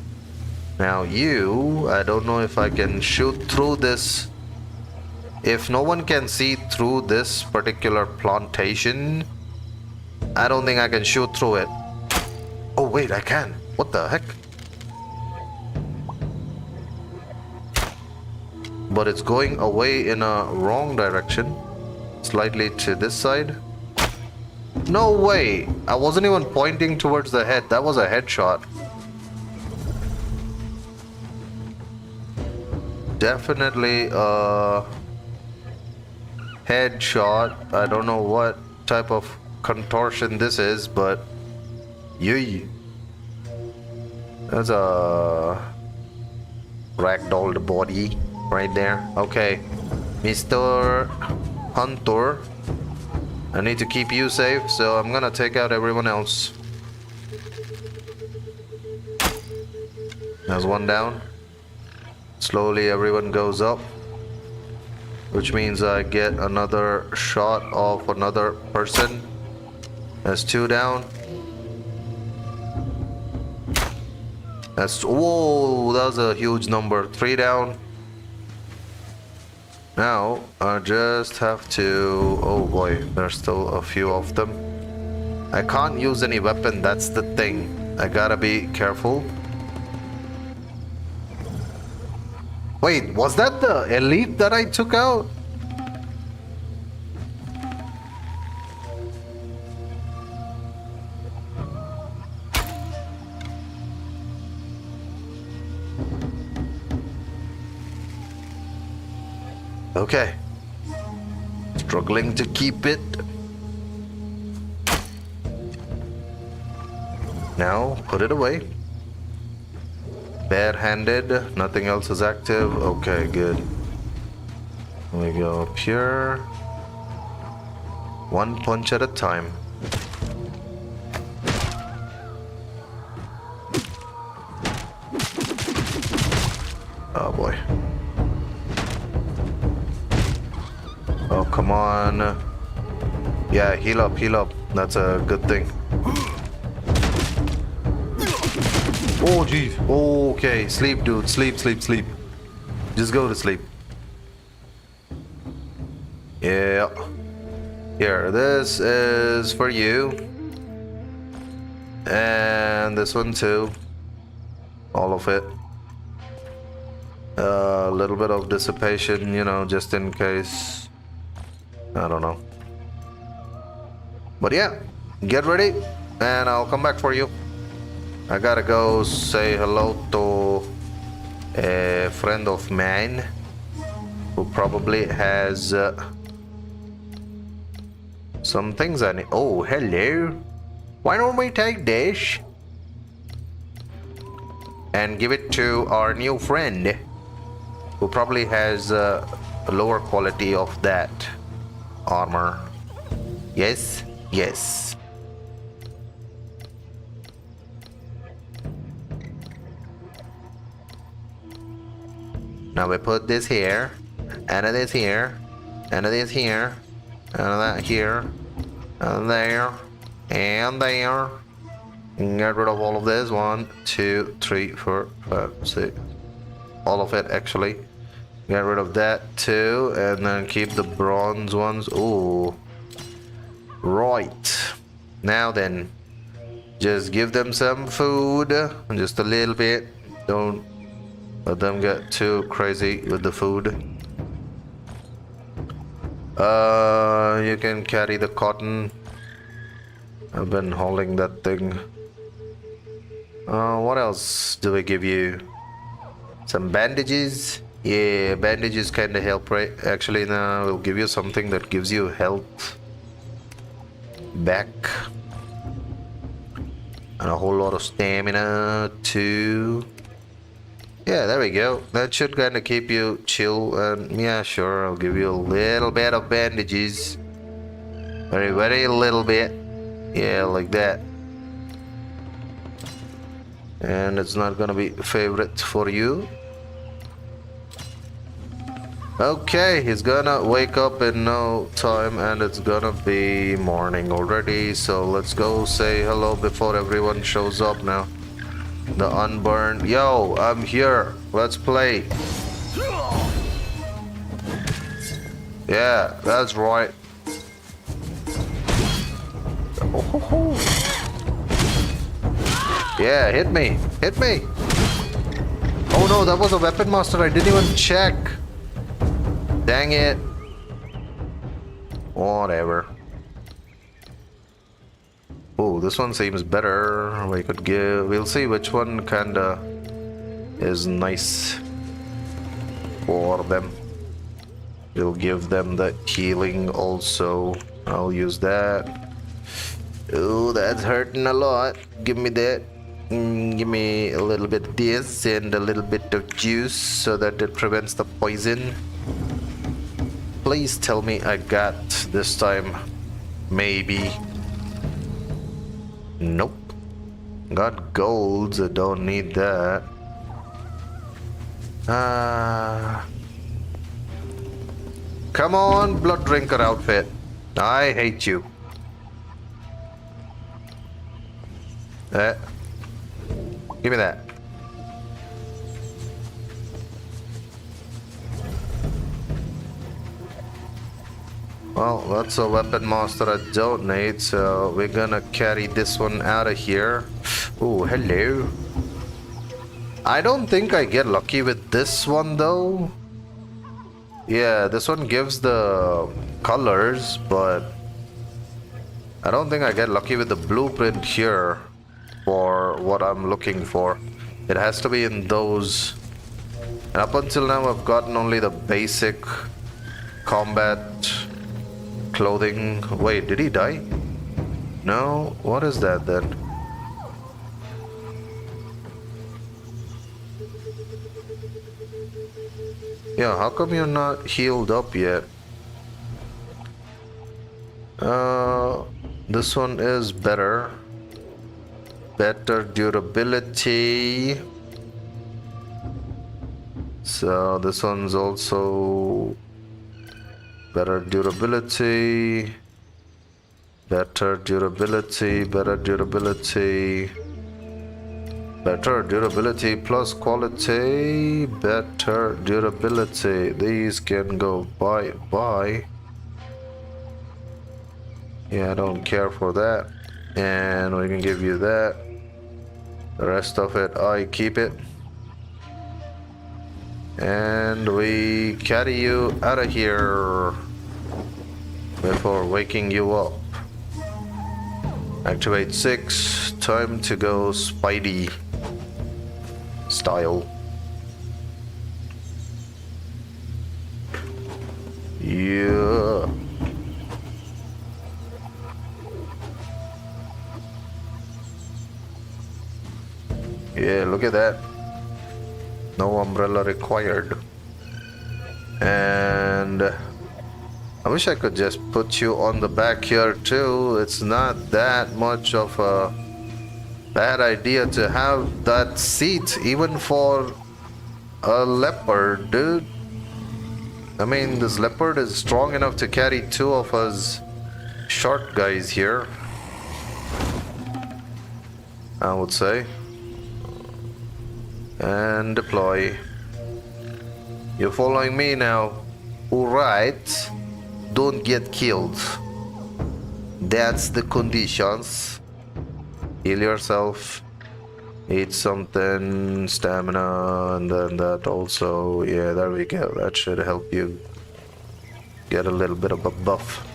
Now you, I don't know if I can shoot through this. If no one can see through this particular plantation, I don't think I can shoot through it. Oh wait, I can. What the heck? But it's going away in a wrong direction. Slightly to this side. No way! I wasn't even pointing towards the head. That was a headshot. Definitely a headshot. I don't know what type of contortion this is, but that's a ragdolled body right there. Okay, Mr. Hunter, I need to keep you safe, so I'm gonna take out everyone else. There's one down. Slowly everyone goes up, which means I get another shot of another person. There's two down. That's, whoa, that was a huge number. Three down. Now I just have to, oh boy, there's still a few of them. I can't use any weapon, that's the thing. I gotta be careful. Wait, was that the elite that I took out? Okay. Struggling to keep it. Now, put it away. Barehanded, nothing else is active. Okay, good. We go up here. One punch at a time. Oh boy. Oh, come on. Yeah, heal up, heal up. That's a good thing. Oh, jeez. Okay, sleep, dude. Sleep, sleep, sleep. Just go to sleep. Yeah. Here, this is for you. And this one too. All of it. A little bit of dissipation, you know, just in case. I don't know. But yeah, get ready and I'll come back for you. I gotta go say hello to a friend of mine who probably has some things I need. Oh, hello. Why don't we take this and give it to our new friend who probably has a lower quality of that armor. Yes, yes. Now we put this here, and this here, and this here, and that here, and there, and there. And get rid of all of this. 1, 2, 3, 4, 5, 6. All of it actually. Get rid of that too, and then keep the bronze ones. Ooh. Right. Now then, just give them some food, just a little bit. Don't let them get too crazy with the food. You can carry the cotton. I've been holding that thing. What else do we give you? Some bandages. Yeah, bandages kinda help, right? Actually, now we'll give you something that gives you health back. And a whole lot of stamina too. Yeah, there we go. That should kinda keep you chill. And yeah, sure, I'll give you a little bit of bandages. Very, very little bit. Yeah, like that. And it's not gonna be a favorite for you. Okay, he's gonna wake up in no time and it's gonna be morning already. So let's go say hello before everyone shows up now. The unburned. Yo, I'm here. Let's play. Yeah, that's right. Yeah, hit me. Hit me. Oh no, that was a weapon master. I didn't even check. Dang it. Whatever. Oh, this one seems better. We could give... We'll see which one kinda is nice for them. We'll give them the healing also. I'll use that. Oh, that's hurting a lot. Give me that. Give me a little bit of this and a little bit of juice so that it prevents the poison. Please tell me I got this time. Maybe. Nope. Got golds. I don't need that. Come on, blood drinker outfit. I hate you. Give me that. Well, that's a weapon master I don't need, so we're gonna carry this one out of here. Oh, hello. I don't think I get lucky with this one though. Yeah, this one gives the colors, but I don't think I get lucky with the blueprint here for what I'm looking for. It has to be in those. And up until now I've gotten only the basic combat clothing. Wait, did he die? No? What is that then? Yeah, how come you're not healed up yet? This one is better. Better durability. So this one's also better durability. Better durability. Better durability. Better durability plus quality. Better durability. These can go bye. Yeah, I don't care for that. And we can give you that. The rest of it, I keep it. And we carry you out of here before waking you up. Activate 6. Time to go Spidey style. Yeah. Yeah, look at that. No umbrella required. And I wish I could just put you on the back here too. It's not that much of a bad idea to have that seat even for a leopard, dude. I mean, this leopard is strong enough to carry 2 of us short guys here, I would say. And deploy. You're following me now. Alright. Don't get killed. That's the conditions. Heal yourself. Eat something. Stamina. And then that also. Yeah, there we go. That should help you get a little bit of a buff.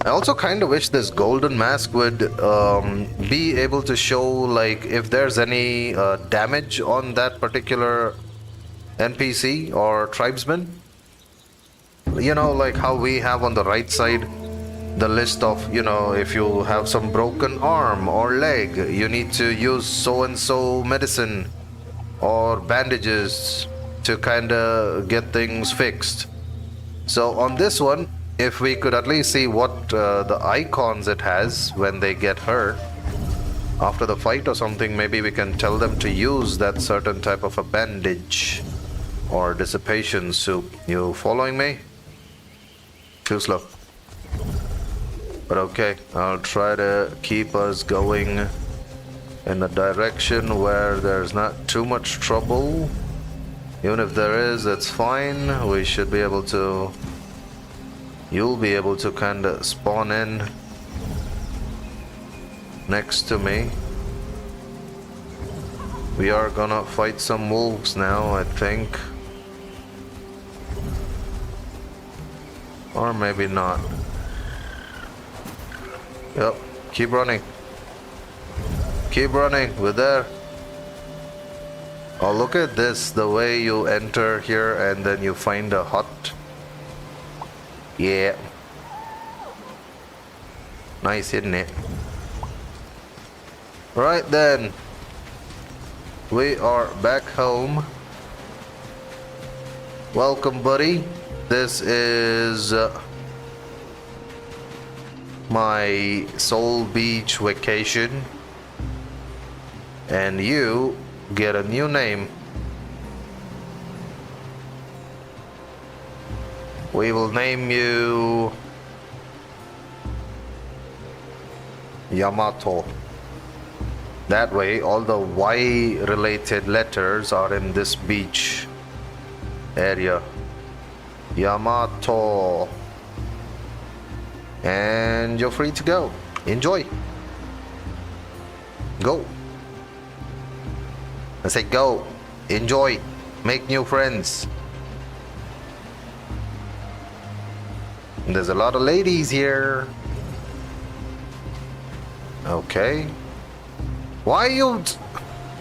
I also kind of wish this golden mask would be able to show like if there's any damage on that particular NPC or tribesman. You know, like how we have on the right side the list of, you know, if you have some broken arm or leg, you need to use so and so medicine or bandages to kind of get things fixed. So on this one, if we could at least see what the icons it has when they get hurt after the fight or something, maybe we can tell them to use that certain type of a bandage or dissipation soup. You following me? Too slow. But okay, I'll try to keep us going in a direction where there's not too much trouble. Even if there is, it's fine. We should be able to... You'll be able to kind of spawn in next to me. We are gonna fight some wolves now, I think. Or maybe not. Yep, keep running. Keep running, we're there. Oh, look at this, the way you enter here and then you find a hut. Yeah. Nice, isn't it? Right then. We are back home. Welcome, buddy. This is my Soul Beach vacation. And you get a new name. We will name you Yamato. That way all the Y related letters are in this beach area. Yamato. And you're free to go. Enjoy. Go. I say go. Enjoy. Make new friends. There's a lot of ladies here. Okay. Why you...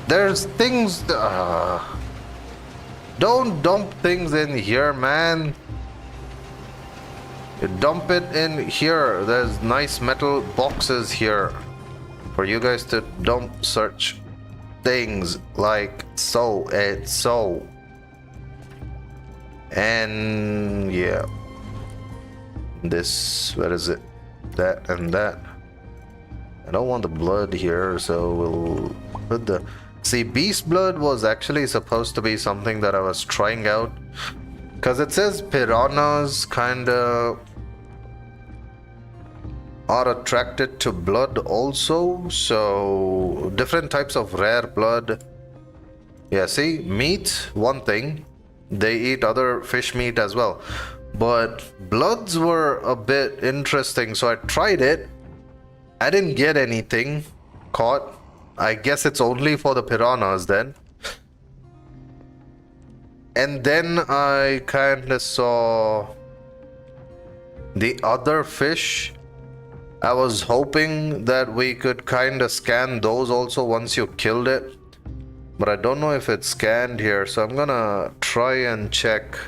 There's things... Don't dump things in here, man. You dump it in here. There's nice metal boxes here for you guys to dump such things like so. It's so. And yeah. This, where is it? That and that. I don't want the blood here, so we'll put the... See, beast blood was actually supposed to be something that I was trying out. Because it says piranhas kind of are attracted to blood also, so different types of rare blood. Yeah, see, meat, one thing, they eat other fish meat as well, but bloods were a bit interesting, so I tried it. I didn't get anything caught. I guess it's only for the piranhas then. And then I kind of saw the other fish. I was hoping that we could kind of scan those also once you killed it, but I don't know if it's scanned here, so I'm gonna try and check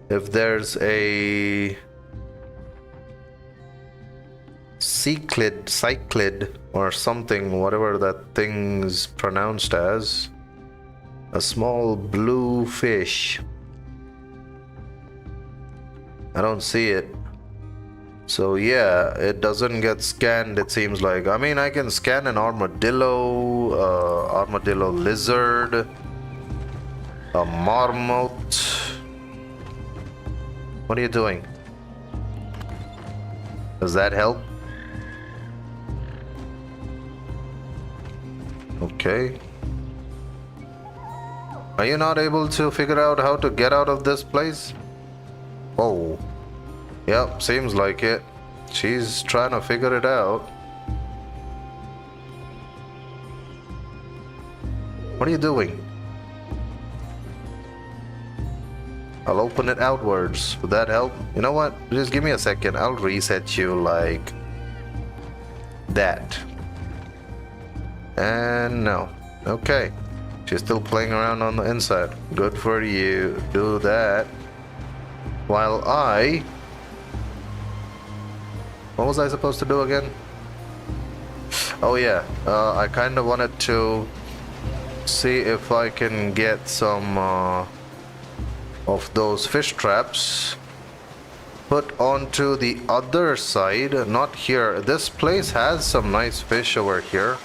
if there's a cyclid or something, whatever that thing's pronounced as. A small blue fish. I don't see it. So yeah, it doesn't get scanned, it seems like. I mean, I can scan an armadillo, armadillo lizard, a marmot. What are you doing? Does that help? Okay. Are you not able to figure out how to get out of this place? Oh. Yep, seems like it. She's trying to figure it out. What are you doing? I'll open it outwards. Would that help? You know what? Just give me a second. I'll reset you like that. And no. Okay. She's still playing around on the inside. Good for you. Do that. While I... What was I supposed to do again? Oh yeah. I kind of wanted to see if I can get some of those fish traps put onto the other side. Not here. This place has some nice fish over here.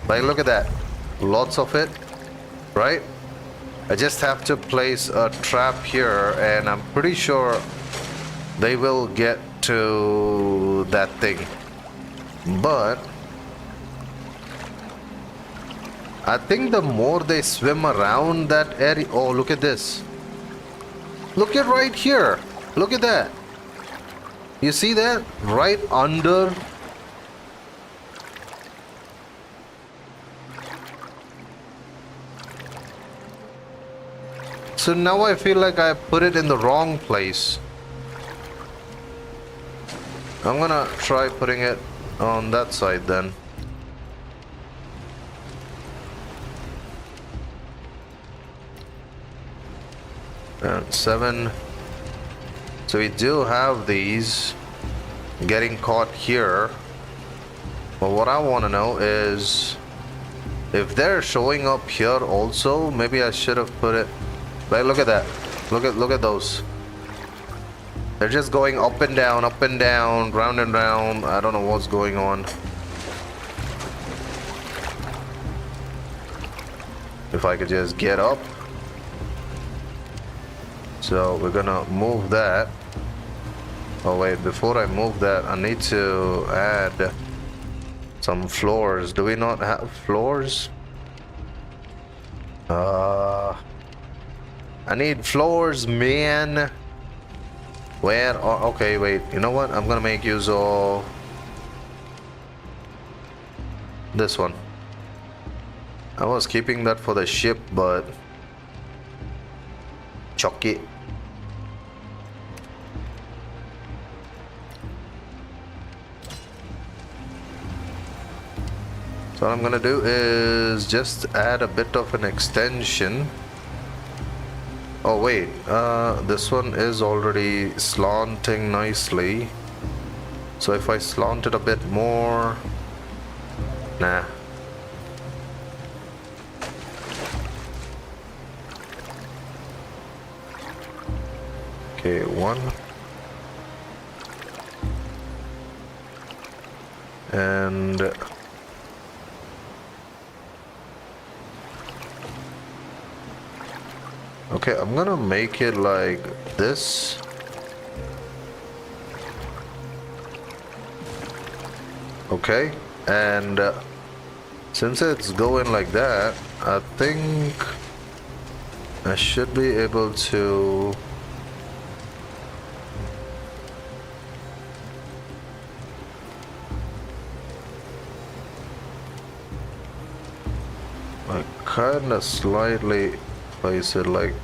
Like, look at that. Lots of it. Right? I just have to place a trap here and I'm pretty sure they will get to that thing. But I think the more they swim around that area... Oh, look at this. Look at right here. Look at that. You see that? Right under... So now I feel like I put it in the wrong place. I'm gonna try putting it on that side then. And 7. So we do have these getting caught here. But what I want to know is if they're showing up here also, maybe I should have put it. Like, look at that. Look at those. They're just going up and down, round and round. I don't know what's going on. If I could just get up. So we're gonna move that. Oh wait, before I move that, I need to add some floors. Do we not have floors? I need floors, man. Where are... Okay, wait. You know what? I'm gonna make use of this one. I was keeping that for the ship, but chuck it. So what I'm gonna do is just add a bit of an extension. Oh wait, this one is already slanting nicely. So if I slant it a bit more... Nah. Okay, 1. And... Okay, I'm gonna make it like this. Okay, and since it's going like that, I think I should be able to like kinda slightly place it like,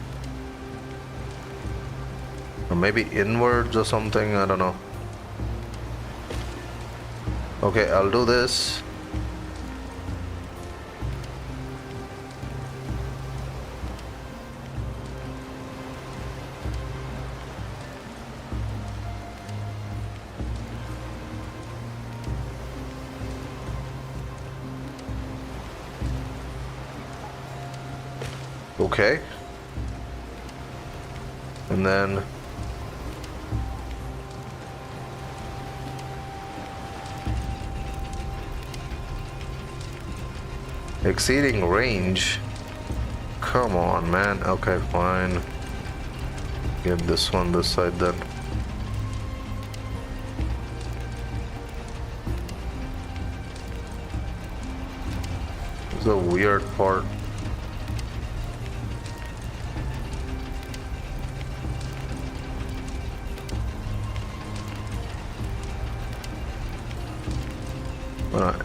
or maybe inwards or something, I don't know. Okay, I'll do this. Okay. And then exceeding range. Come on, man. Okay, fine. Get this one this side then. This is a weird part.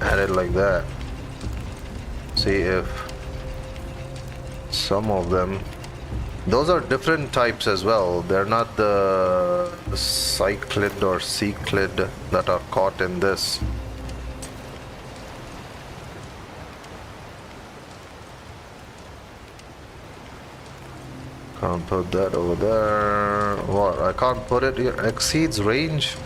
Add it like that. See if some of them, those are different types as well. They're not the cyclid or ciclid that are caught in this. Can't put that over there. What? I can't put it here. Exceeds range.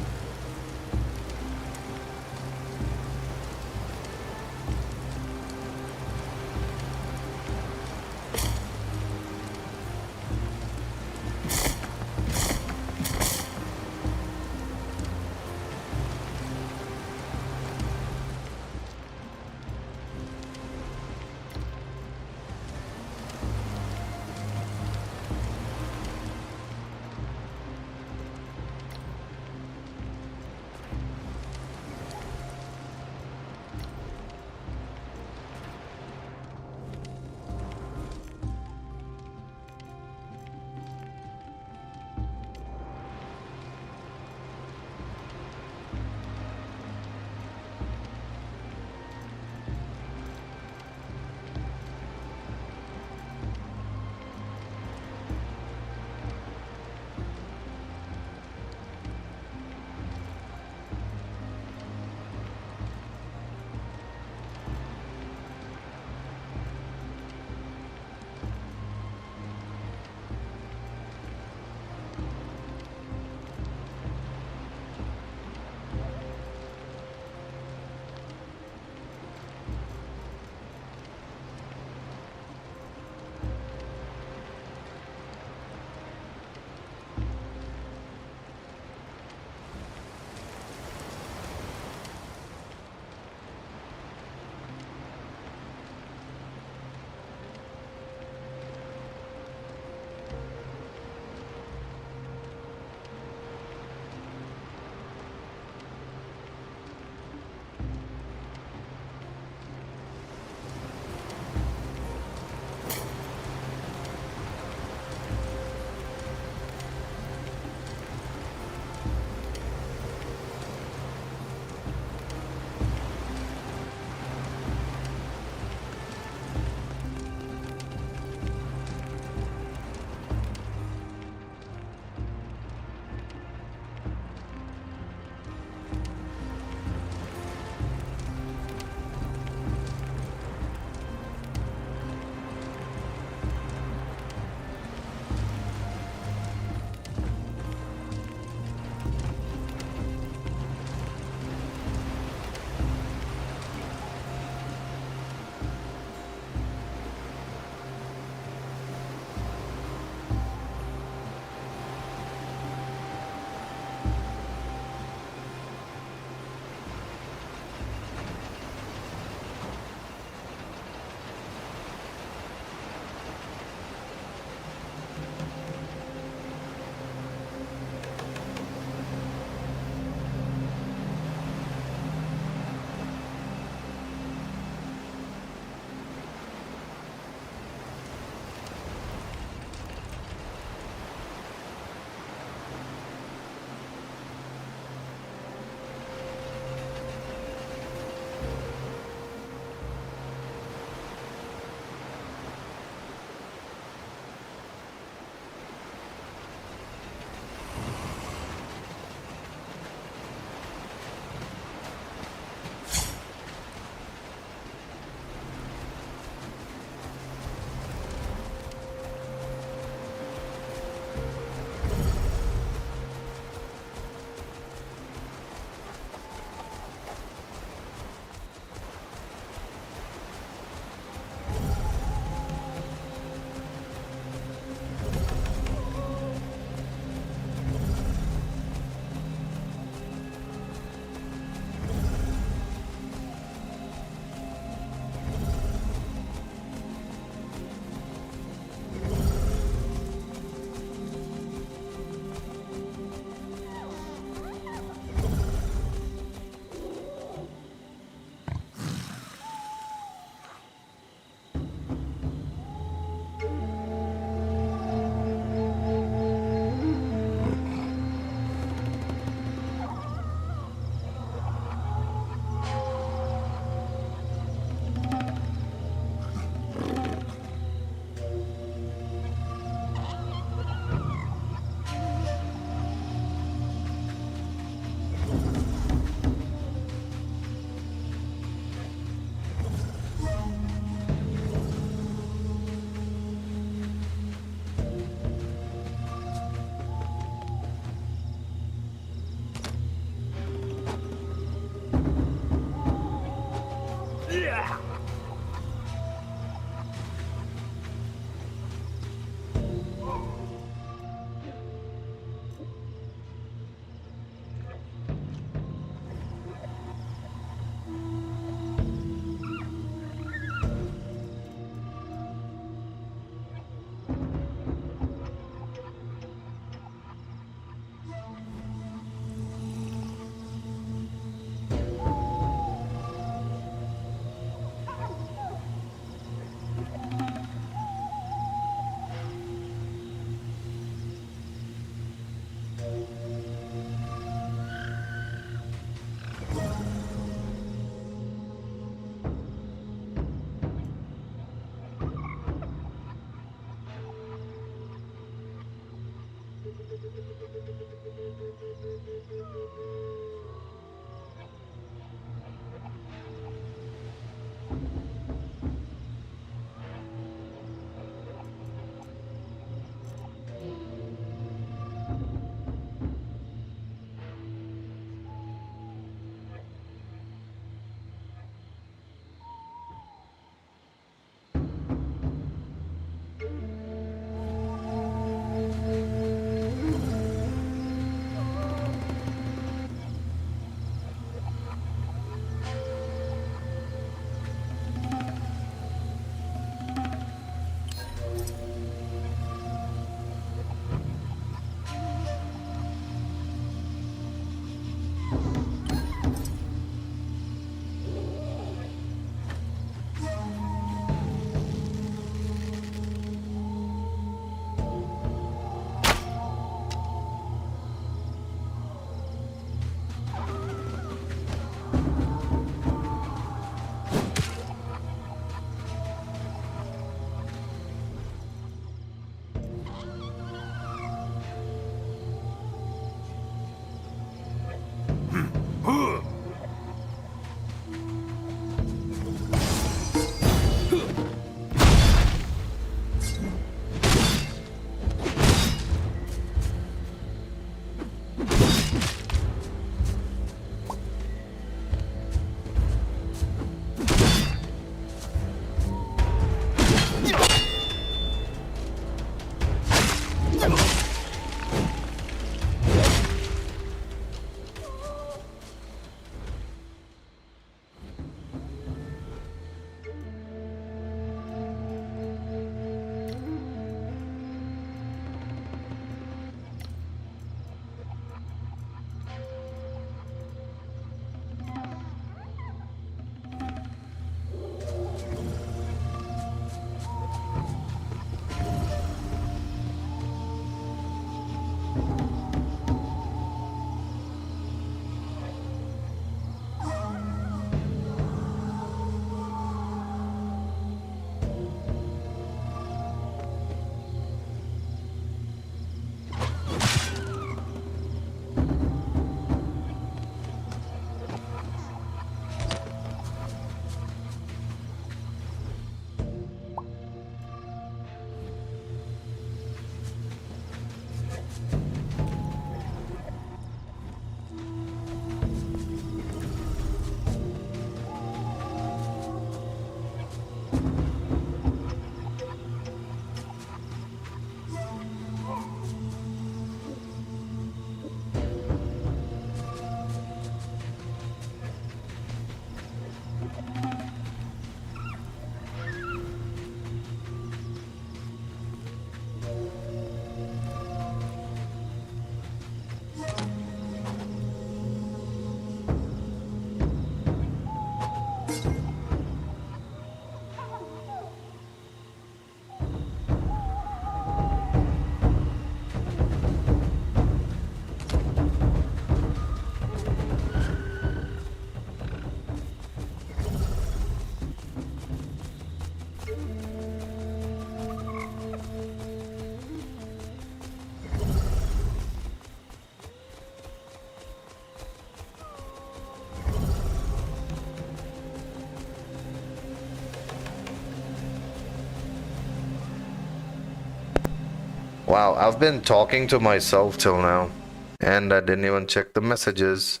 Wow, I've been talking to myself till now, and I didn't even check the messages.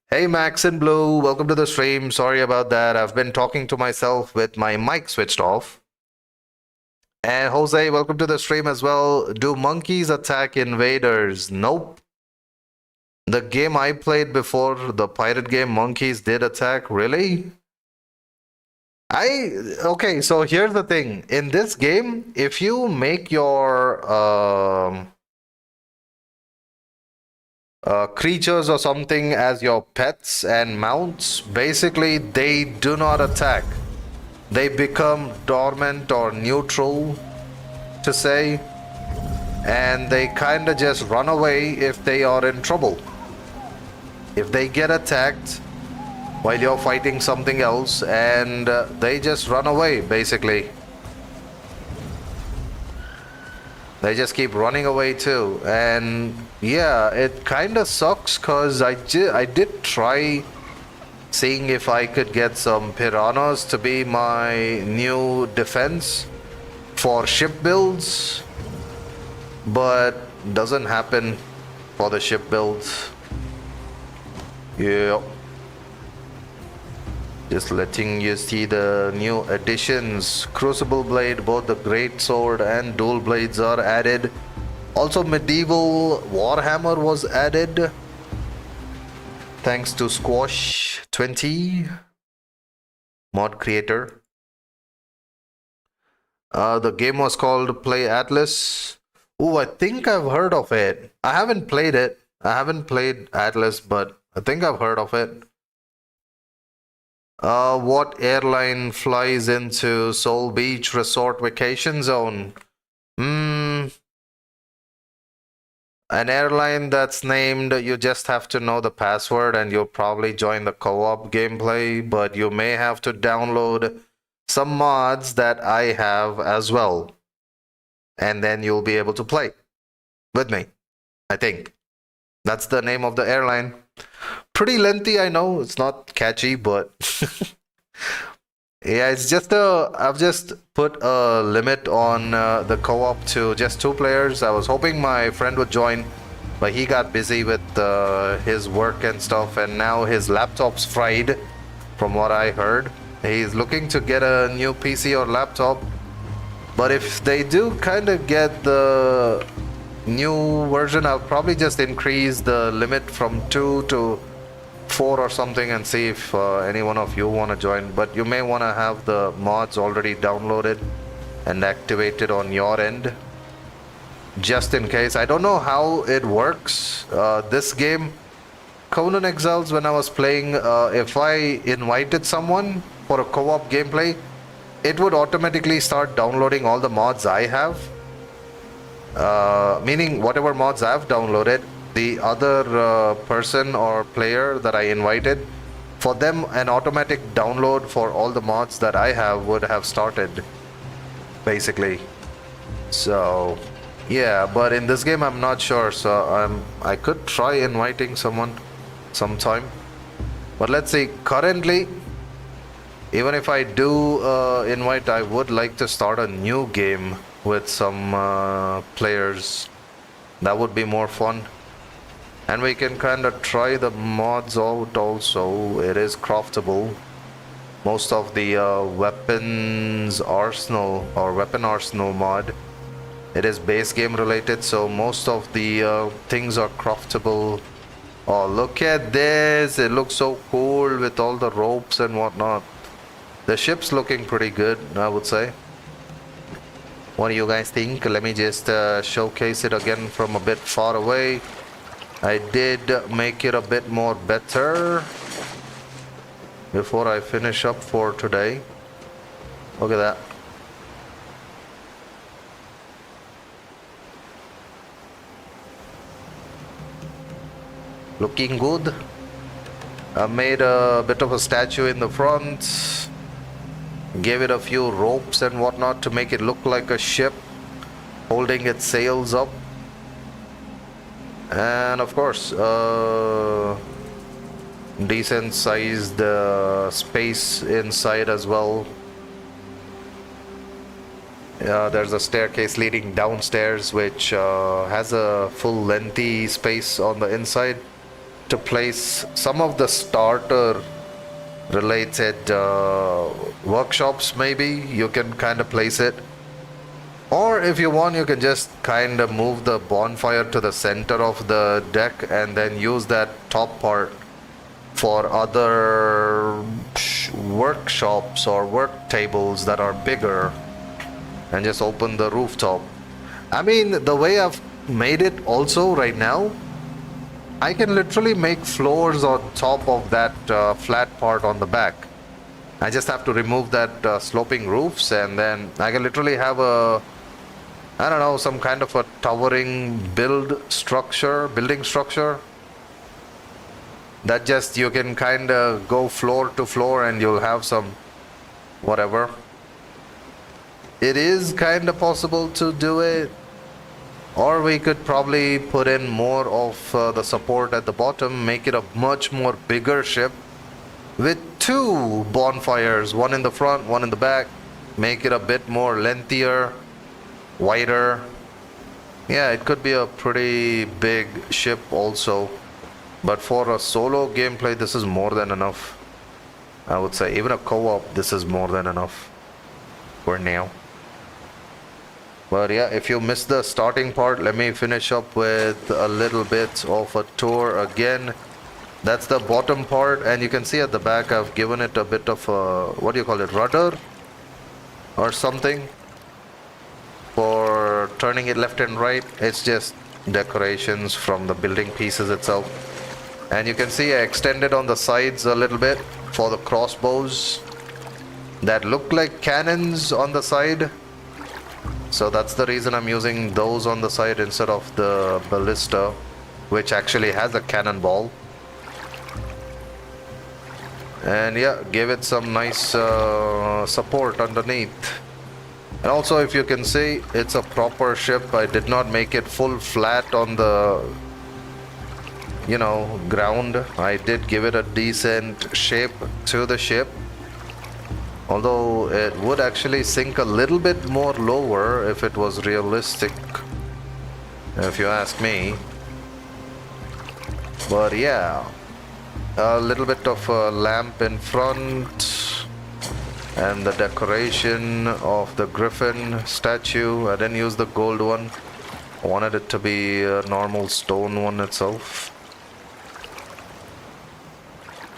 Hey Max in Blue, welcome to the stream. Sorry about that. I've been talking to myself with my mic switched off. And Jose, welcome to the stream as well. Do monkeys attack invaders? Nope. The game I played before, the pirate game, monkeys did attack. Really? Okay, so here's the thing. In this game, if you make your creatures or something as your pets and mounts, basically they do not attack. They become dormant or neutral, to say, and they kind of just run away if they are in trouble. If they get attacked while you're fighting something else, and they just run away, basically. They just keep running away too, and yeah, it kind of sucks because I did try seeing if I could get some piranhas to be my new defense for ship builds, but doesn't happen for the ship builds. Yeah. Just letting you see the new additions. Crucible Blade, both the Great Sword and Dual Blades are added. Also, Medieval Warhammer was added. Thanks to Squash20, mod creator. The game was called Play Atlas. Oh, I think I've heard of it. I haven't played it. I haven't played Atlas, but I think I've heard of it. What airline flies into Soul Beach Resort Vacation Zone? An airline that's named, you just have to know the password and you'll probably join the co-op gameplay, but you may have to download some mods that I have as well. And then you'll be able to play with me, I think. That's the name of the airline. Pretty lengthy, I know. It's not catchy, but yeah, it's just I've just put a limit on the co-op to just 2 players. I was hoping my friend would join, but he got busy with his work and stuff, and now his laptop's fried, from what I heard. He's looking to get a new PC or laptop, but if they do kind of get the new version, I'll probably just increase the limit from 2 to 4 or something and see if any one of you want to join. But you may want to have the mods already downloaded and activated on your end, just in case. I don't know how it works. This game, Conan Exiles, when I was playing, if I invited someone for a co-op gameplay, it would automatically start downloading all the mods I have. Meaning whatever mods I've downloaded, the other person or player that I invited, for them an automatic download for all the mods that I have would have started, basically. So yeah, but in this game I'm not sure, so I could try inviting someone sometime, but let's see. Currently, even if I do invite, I would like to start a new game with some players. That would be more fun, and we can kind of try the mods out also. It is craftable. Most of the weapons arsenal or weapon arsenal mod, it is base game related, so most of the things are craftable. Oh, look at this, it looks so cool with all the ropes and whatnot. The ship's looking pretty good, I would say. What do you guys think? Let me just showcase it again from a bit far away. I did make it a bit more better before I finish up for today. Look at that. Looking good. I made a bit of a statue in the front. Gave it a few ropes and whatnot to make it look like a ship holding its sails up. And of course, decent sized space inside as well. There's a staircase leading downstairs which has a full lengthy space on the inside. to place some of the starter related workshops. Maybe you can kind of place it, or if you want, you can just kind of move the bonfire to the center of the deck and then use that top part for other workshops or work tables that are bigger, and just open the rooftop. I mean, the way I've made it also right now, I can literally make floors on top of that flat part on the back. I just have to remove that sloping roofs, and then I can literally have a, I don't know, some kind of a towering building structure that just you can kind of go floor to floor and you'll have some whatever. It is kind of possible to do it, or we could probably put in more of the support at the bottom, make it a much more bigger ship with two bonfires, one in the front, one in the back, make it a bit more lengthier, wider. Yeah, it could be a pretty big ship also, but for a solo gameplay this is more than enough. I would say even a co-op, this is more than enough for now. But yeah, if you missed the starting part, let me finish up with a little bit of a tour again. That's the bottom part, and you can see at the back I've given it a bit of a, what do you call it, rudder or something for turning it left and right. It's just decorations from the building pieces itself. And you can see I extended on the sides a little bit for the crossbows that look like cannons on the side. So that's the reason I'm using those on the side instead of the ballista, which actually has a cannonball. And yeah, give it some nice support underneath. And also, if you can see, it's a proper ship. I did not make it full flat on the, you know, ground. I did give it a decent shape to the ship, although it would actually sink a little bit more lower if it was realistic, if you ask me. But yeah, a little bit of a lamp in front, and the decoration of the griffin statue. I didn't use the gold one. I wanted it to be a normal stone one itself.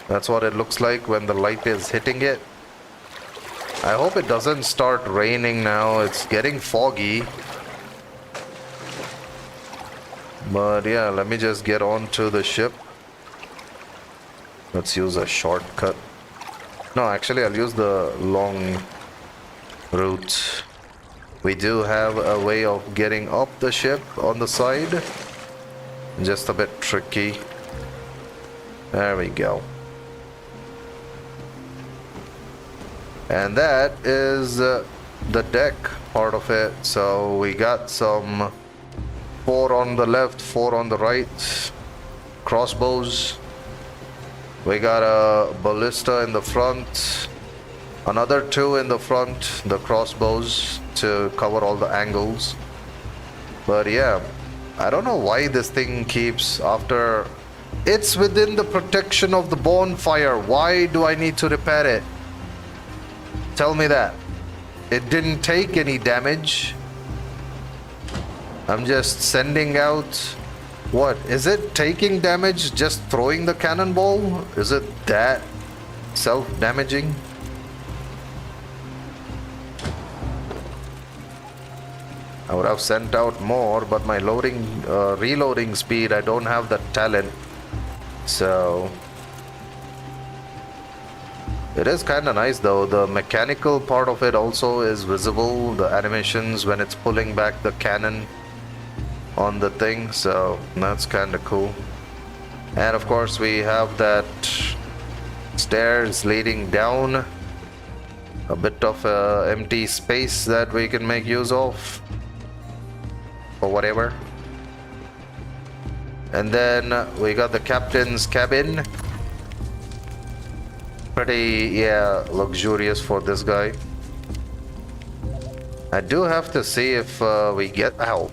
That's what it looks like when the light is hitting it. I hope it doesn't start raining now. It's getting foggy. But yeah, let me just get onto the ship. Let's use a shortcut. No, actually I'll use the long route. We do have a way of getting up the ship on the side. Just a bit tricky. There we go. And that is the deck part of it. So we got some 4 on the left, 4 on the right crossbows. We got a ballista in the front, another 2 in the front, the crossbows to cover all the angles. But yeah, I don't know why this thing keeps after. It's within the protection of the bonfire. Why do I need to repair it? Tell me that. It didn't take any damage. I'm just sending out. What? Is it taking damage just throwing the cannonball? Is it that self-damaging? I would have sent out more, but my reloading speed, I don't have that talent. So it is kind of nice though. The mechanical part of it also is visible. The animations when it's pulling back the cannon on the thing. So that's kind of cool. And of course we have that stairs leading down. A bit of empty space that we can make use of. Or whatever. And then we got the captain's cabin. Pretty, yeah, luxurious for this guy. I do have to see if we get out.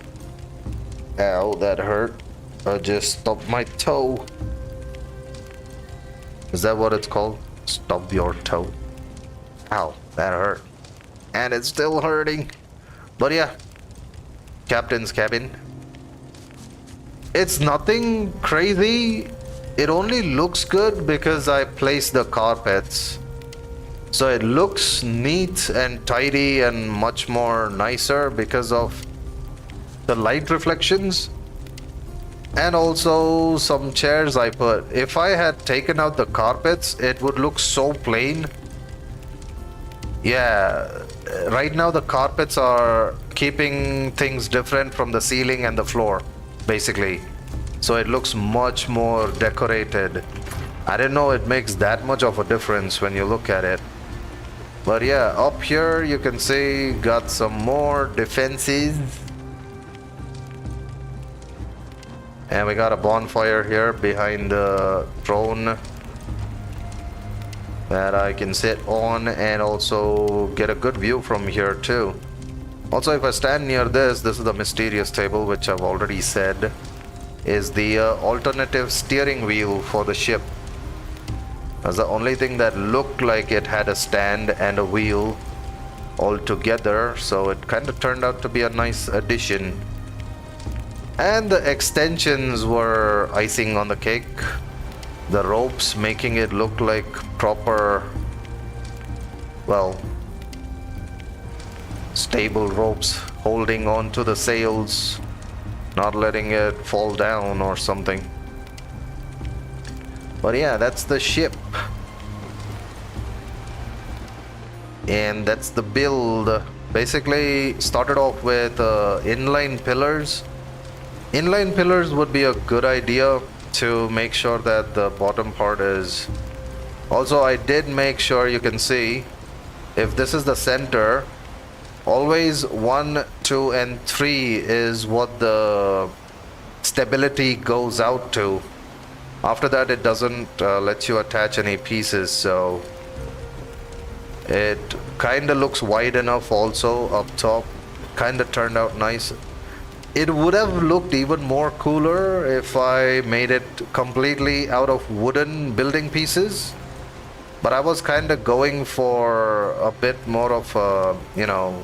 Ow, that hurt. I just stubbed my toe. Is that what it's called? Stub your toe. Ow, that hurt. And it's still hurting. But yeah, captain's cabin. It's nothing crazy. It only looks good because I placed the carpets. So it looks neat and tidy and much more nicer because of the light reflections. And also some chairs I put. If I had taken out the carpets, it would look so plain. Yeah, right now the carpets are keeping things different from the ceiling and the floor, basically. So it looks much more decorated. I didn't know it makes that much of a difference when you look at it. But yeah, up here you can see got some more defenses. And we got a bonfire here behind the throne that I can sit on and also get a good view from here too. Also, if I stand near this is the mysterious table, which I've already said is the alternative steering wheel for the ship. That's the only thing that looked like it had a stand and a wheel all together, so it kind of turned out to be a nice addition. And the extensions were icing on the cake. The ropes making it look like proper, well, stable ropes holding on to the sails, not letting it fall down or something. But yeah, that's the ship. And that's the build. Basically started off with inline pillars. Inline pillars would be a good idea to make sure that the bottom part is... Also, I did make sure you can see, if this is the center, always 1, 2 and 3 is what the stability goes out to. After that it doesn't let you attach any pieces, so it kinda looks wide enough also up top. Kinda turned out nice. It would have looked even more cooler if I made it completely out of wooden building pieces. But I was kind of going for a bit more of a, you know,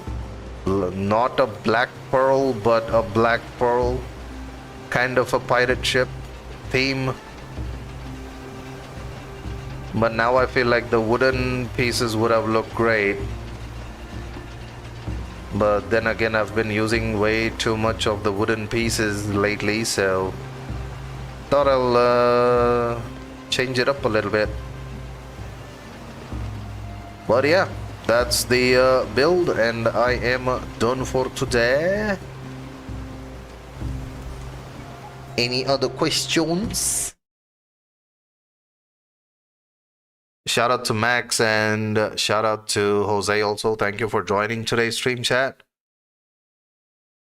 not a black pearl, but a black pearl kind of a pirate ship theme. But now I feel like the wooden pieces would have looked great. But then again, I've been using way too much of the wooden pieces lately, so thought I'll change it up a little bit. But yeah, that's the build, and I am done for today. Any other questions? Shout out to Max and shout out to Jose also. Thank you for joining today's stream chat.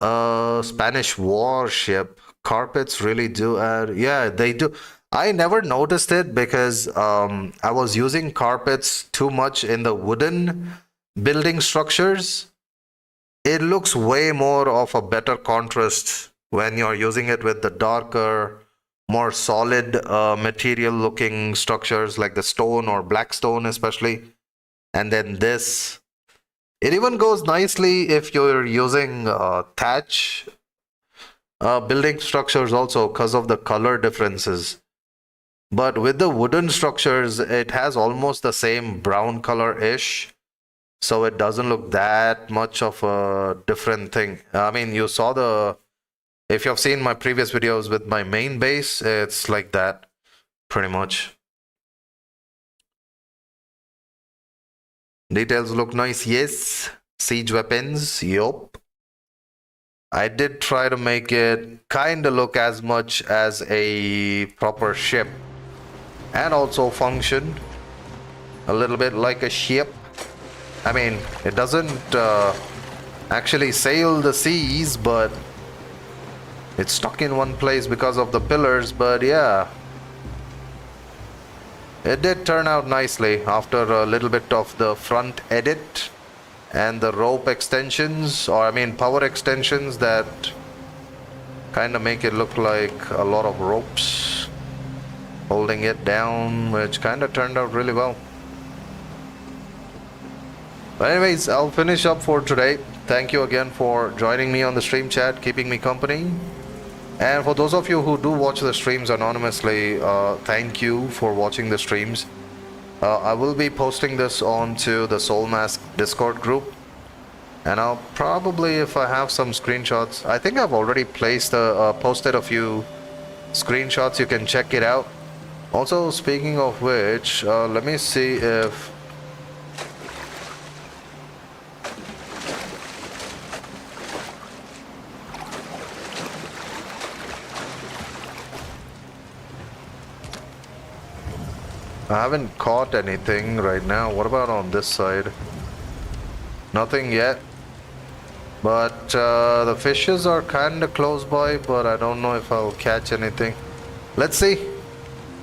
Spanish warship. Carpets really do add... Yeah, they do. I never noticed it because I was using carpets too much in the wooden building structures. It looks way more of a better contrast when you're using it with the darker, more solid material looking structures like the stone or black stone especially. And then this, it even goes nicely if you're using thatch building structures also because of the color differences. But with the wooden structures, it has almost the same brown color-ish, so it doesn't look that much of a different thing. I mean, you saw the... If you've seen my previous videos with my main base, it's like that, pretty much. Details look nice, yes. Siege weapons, yup. I did try to make it kind of look as much as a proper ship. And also function a little bit like a ship. I mean, it doesn't actually sail the seas, but it's stuck in one place because of the pillars. But yeah, it did turn out nicely after a little bit of the front edit and the rope extensions, or I mean power extensions that kind of make it look like a lot of ropes. holding it down, which kind of turned out really well. But anyways, I'll finish up for today. Thank you again for joining me on the stream chat, keeping me company. And for those of you who do watch the streams anonymously, thank you for watching the streams. I will be posting this onto the Soulmask Discord group. And I'll probably, if I have some screenshots, I think I've already posted a few screenshots. You can check it out. Also, speaking of which, let me see if I haven't caught anything right now. What about on this side? Nothing yet. But the fishes are kind of close by, but I don't know if I'll catch anything. Let's see.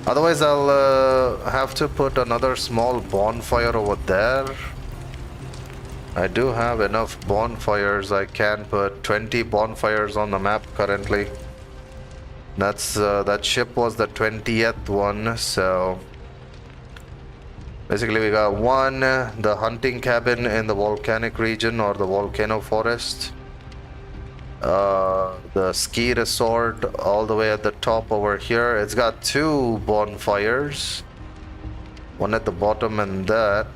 Otherwise, I'll have to put another small bonfire over there. I do have enough bonfires. I can put 20 bonfires on the map currently. That's that ship was the 20th one, so basically we got one, the hunting cabin in the volcanic region or the volcano forest, the ski resort all the way at the top over here. It's got 2 bonfires, one at the bottom and that,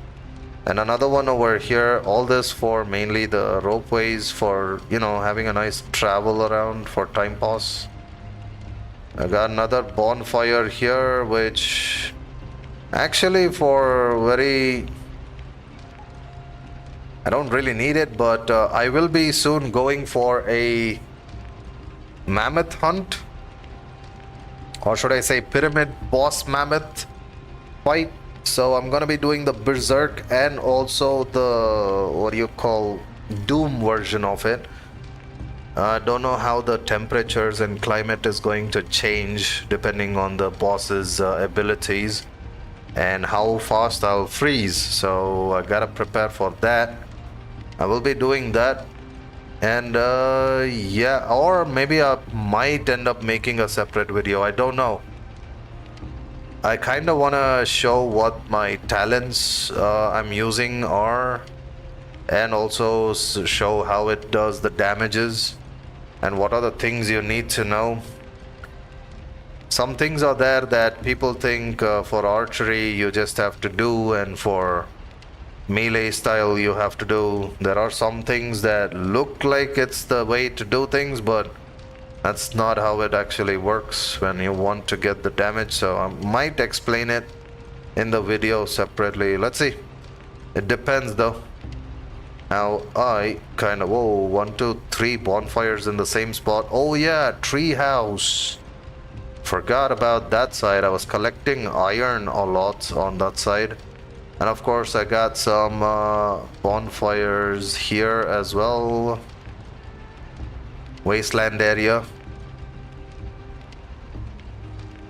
and another one over here. All this for mainly the ropeways, for, you know, having a nice travel around for time pass. I got another bonfire here, which actually for very, I don't really need it, but I will be soon going for a mammoth hunt, or should I say pyramid boss mammoth fight. So I'm gonna be doing the berserk and also the, what do you call, doom version of it. I don't know how the temperatures and climate is going to change depending on the boss's abilities and how fast I'll freeze, so I gotta prepare for that. I will be doing that, and yeah, or maybe I might end up making a separate video, I don't know. I kinda wanna show what my talents I'm using are, and also show how it does the damages and what are the things you need to know. Some things are there that people think for archery you just have to do, and for melee style you have to do. There are some things that look like it's the way to do things, but that's not how it actually works when you want to get the damage. So I might explain it in the video separately. Let's see. It depends though. Now I kind of, whoa, 1, 2, 3 bonfires in the same spot. Oh yeah, tree house. Forgot about that side. I was collecting iron a lot on that side. And of course I got some bonfires here as well. Wasteland area.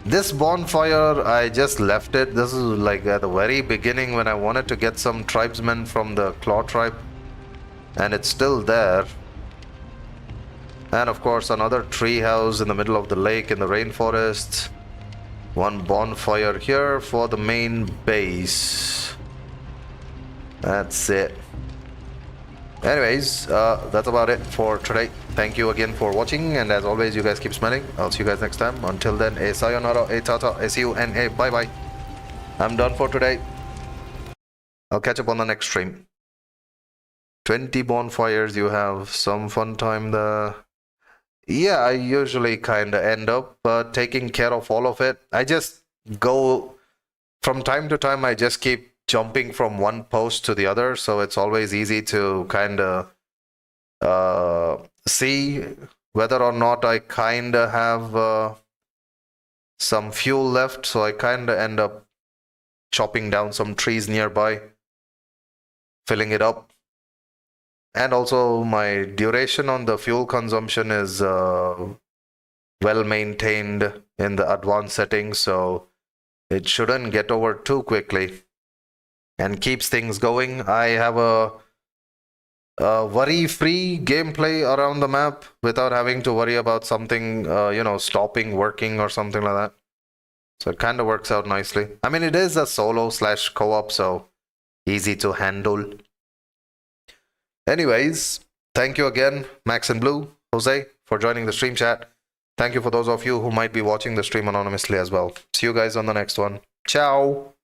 This bonfire, I just left it. This is like at the very beginning when I wanted to get some tribesmen from the Claw tribe, and it's still there. And of course another tree house in the middle of the lake in the rainforest. One bonfire here for the main base. That's it. Anyways, that's about it for today. Thank you again for watching, and as always, you guys keep smiling. I'll see you guys next time. Until then, a sayonara, a tata, a see you, and a bye bye. I'm done for today. I'll catch up on the next stream. 20 bonfires, you have some fun time there. Yeah, I usually kind of end up taking care of all of it. I just go, from time to time, I just keep jumping from one post to the other, so it's always easy to kind of see whether or not I kind of have some fuel left, so I kind of end up chopping down some trees nearby, filling it up. And also my duration on the fuel consumption is well maintained in the advanced settings, so it shouldn't get over too quickly and keeps things going. I have a worry-free gameplay around the map without having to worry about something, you know, stopping working or something like that. So it kind of works out nicely. I mean, it is a solo slash co-op, so easy to handle. Anyways, thank you again, Max and Blue, Jose, for joining the stream chat. Thank you for those of you who might be watching the stream anonymously as well. See you guys on the next one. Ciao!